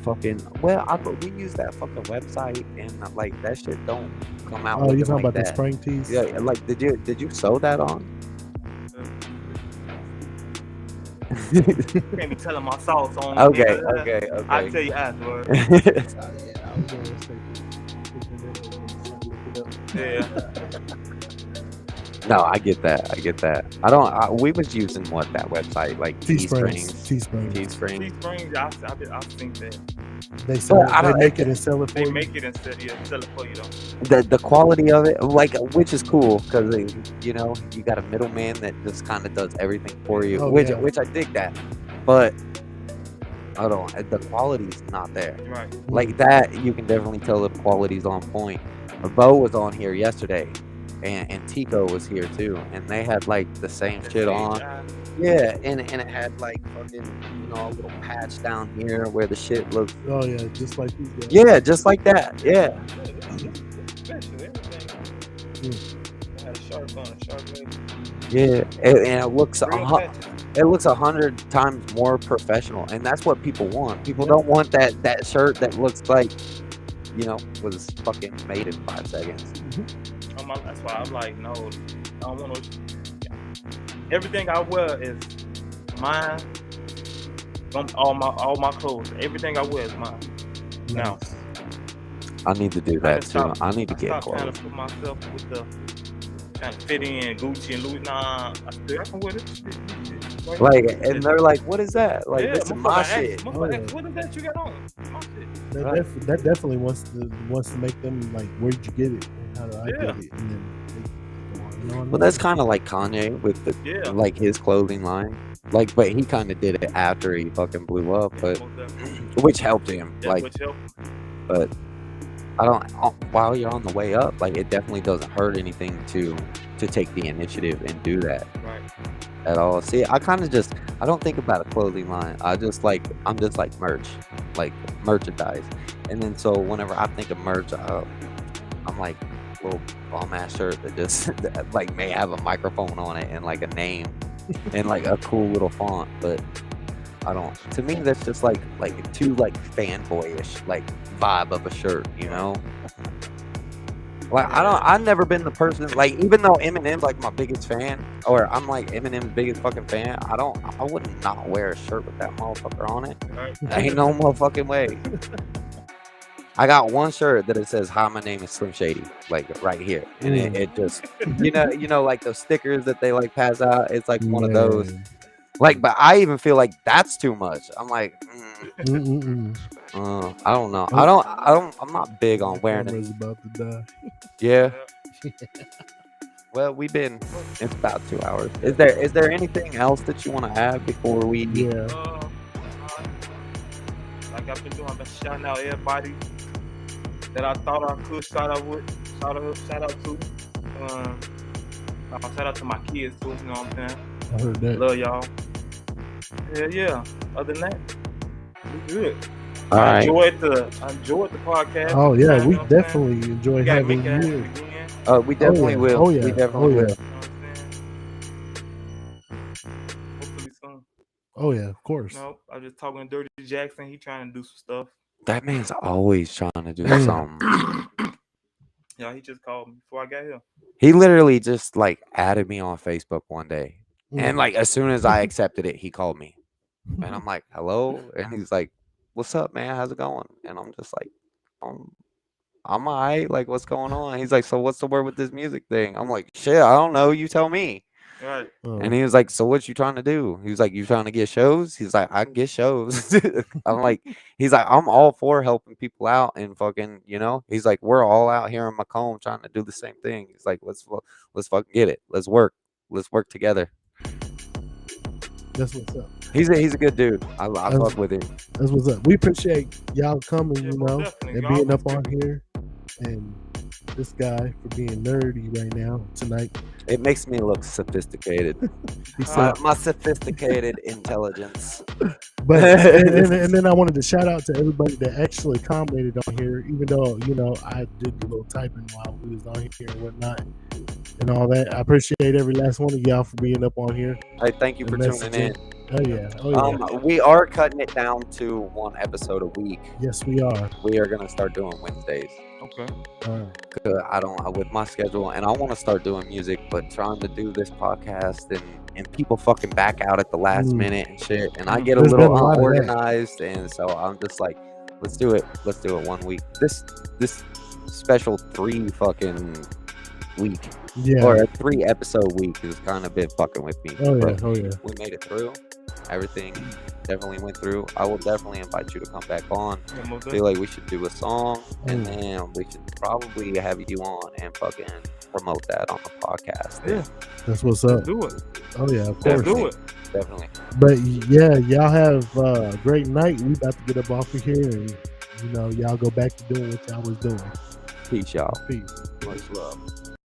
fucking. Well, we use that fucking website, and like that shit don't come out. Oh, you looking talking like about the that. spring tees? Yeah, like did you sew that on? Can't be telling my sauce on. Okay. I'll tell you afterwards. Yeah. No, I get that. We was using that website, like Teesprings. Teesprings, I think that They sell But I it, they don't- make it and sell it for they you. make it and sell it for you though. The quality of it, like, which is cool, because you know, you got a middleman that just kind of does everything for you, Oh, which yeah. I dig that. But the quality's not there. Right. Like that, you can definitely tell the quality's on point. Bo was on here yesterday, and Tico was here too, and they had like the same shit on. Yeah, and it had like fucking, you know, a little patch down here where the shit looks. Oh yeah, just like these guys. Yeah, just like that. Yeah. Special everything. I had a sharp on a sharp label. Yeah, and it looks Real patches. it looks 100 times more professional, and that's what people want. People don't want that shirt that looks like, you know, was fucking made in 5 seconds. That's why I'm like, no, I don't want to. Everything I wear is mine. All my clothes, everything I wear is mine. Now, I need to do that too. stopped- I need to I get stopped trying clothes. to put myself with the trying to fit in Gucci and Louis. Nah, I can wear this shit. Right? Like, and they're like, "What is that?" Like, yeah, this is motherfucker my ask- shit. motherfucker Oh, ask, what is that you got on? My shit. That, Right. that definitely wants to make them like, where'd you get it? And how did I Yeah. get it? And then they go on and on. Well, that's kind of like Kanye with the Yeah. like his clothing line. Like, but he kind of did it after he fucking blew up, but Most definitely. which helped him. Yeah, Like, which help. but I don't. While you're on the way up, like, it definitely doesn't hurt anything to take the initiative and do that Right. at all. See, I kind of just I don't think about a clothing line. I'm just like merch, like merchandise. And then so whenever I think of merch, I'm like little bum ass shirt that just that, like may have a microphone on it and like a name and like a cool little font, but I don't. To me, that's just like too like fanboyish like vibe of a shirt, you know. Like I've never been the person like, even though Eminem's like my biggest fan, or I'm like Eminem's biggest fucking fan, I would not wear a shirt with that motherfucker on it. Right. Ain't no motherfucking way. I got one shirt that it says, "Hi, my name is Slim Shady," like right here, and it just, you know, like those stickers that they like pass out. It's like one of those. Man. Like, but I even feel like that's too much. I'm like, Mm-mm-mm. I don't know. I'm not big on wearing it. Camera's about to die. Yeah. Well, it's about 2 hours. Is there anything else that you want to add before we? Yeah. Like I've been doing, I've been shouting out everybody that I thought I could shout out to. Shout out to my kids too. You know what I'm saying? I heard that. Love y'all. Yeah. Other than that, we good. All I right. enjoyed the podcast. Oh yeah, You we know what I'm saying? definitely enjoy We gotta having make it you. happen again. We definitely yeah. will. Oh, yeah. We definitely Oh, yeah. will. You know what I'm saying? Hopefully soon. Oh yeah, of course. No, I was just talking to Dirty Jackson. He trying to do some stuff. That man's always trying to do something. Yeah, he just called me before I got here. He literally just like added me on Facebook one day, Mm. and like as soon as I accepted it, he called me, and I'm like, "Hello," and he's like, "What's up, man? How's it going?" And I'm just like, I'm alright. Like, what's going on? He's like, "So what's the word with this music thing?" I'm like, "Shit, I don't know. You tell me." Right. Oh. And he was like, "So what you trying to do?" He was like, "You trying to get shows?" He's like, "I can get shows." I'm like, he's like, "I'm all for helping people out and fucking, you know." He's like, "We're all out here in Macomb trying to do the same thing." He's like, let's fucking get it. Let's work together." That's what's up. He's a good dude. I fuck with him. That's what's up. We appreciate y'all coming, Yeah, you most know, definitely. and Y'all being was up on here, and this guy for being nerdy right now tonight. It makes me look sophisticated. He said, My sophisticated intelligence. But and then I wanted to shout out to everybody that actually commented on here, even though I did a little typing while we was on here and whatnot and all that. I appreciate every last one of y'all for being up on here. Hey, thank you and for tuning in. messaging. Oh yeah. We are cutting it down to 1 episode a week. Yes, we are. We are gonna start doing Wednesdays. Okay. All right. With my schedule, and I want to start doing music, but trying to do this podcast and people fucking back out at the last minute and shit, and I get a There's been little a lot of that. unorganized, and so I'm just like, let's do it 1 week. This special 3 fucking week Yeah. or a 3 episode week is kind of been fucking with me. Oh yeah. but Oh yeah. we made it through. Everything definitely went through. I will definitely invite you to come back on. Yeah, most I feel like we should do a song, and then we should probably have you on and fucking promote that on the podcast. Yeah. That's what's up. Do it. Oh yeah, of Let's course. do it. Definitely. But yeah, y'all have a great night. We about to get up off of here, and y'all go back to doing what y'all was doing. Peace, y'all. Peace. Much love.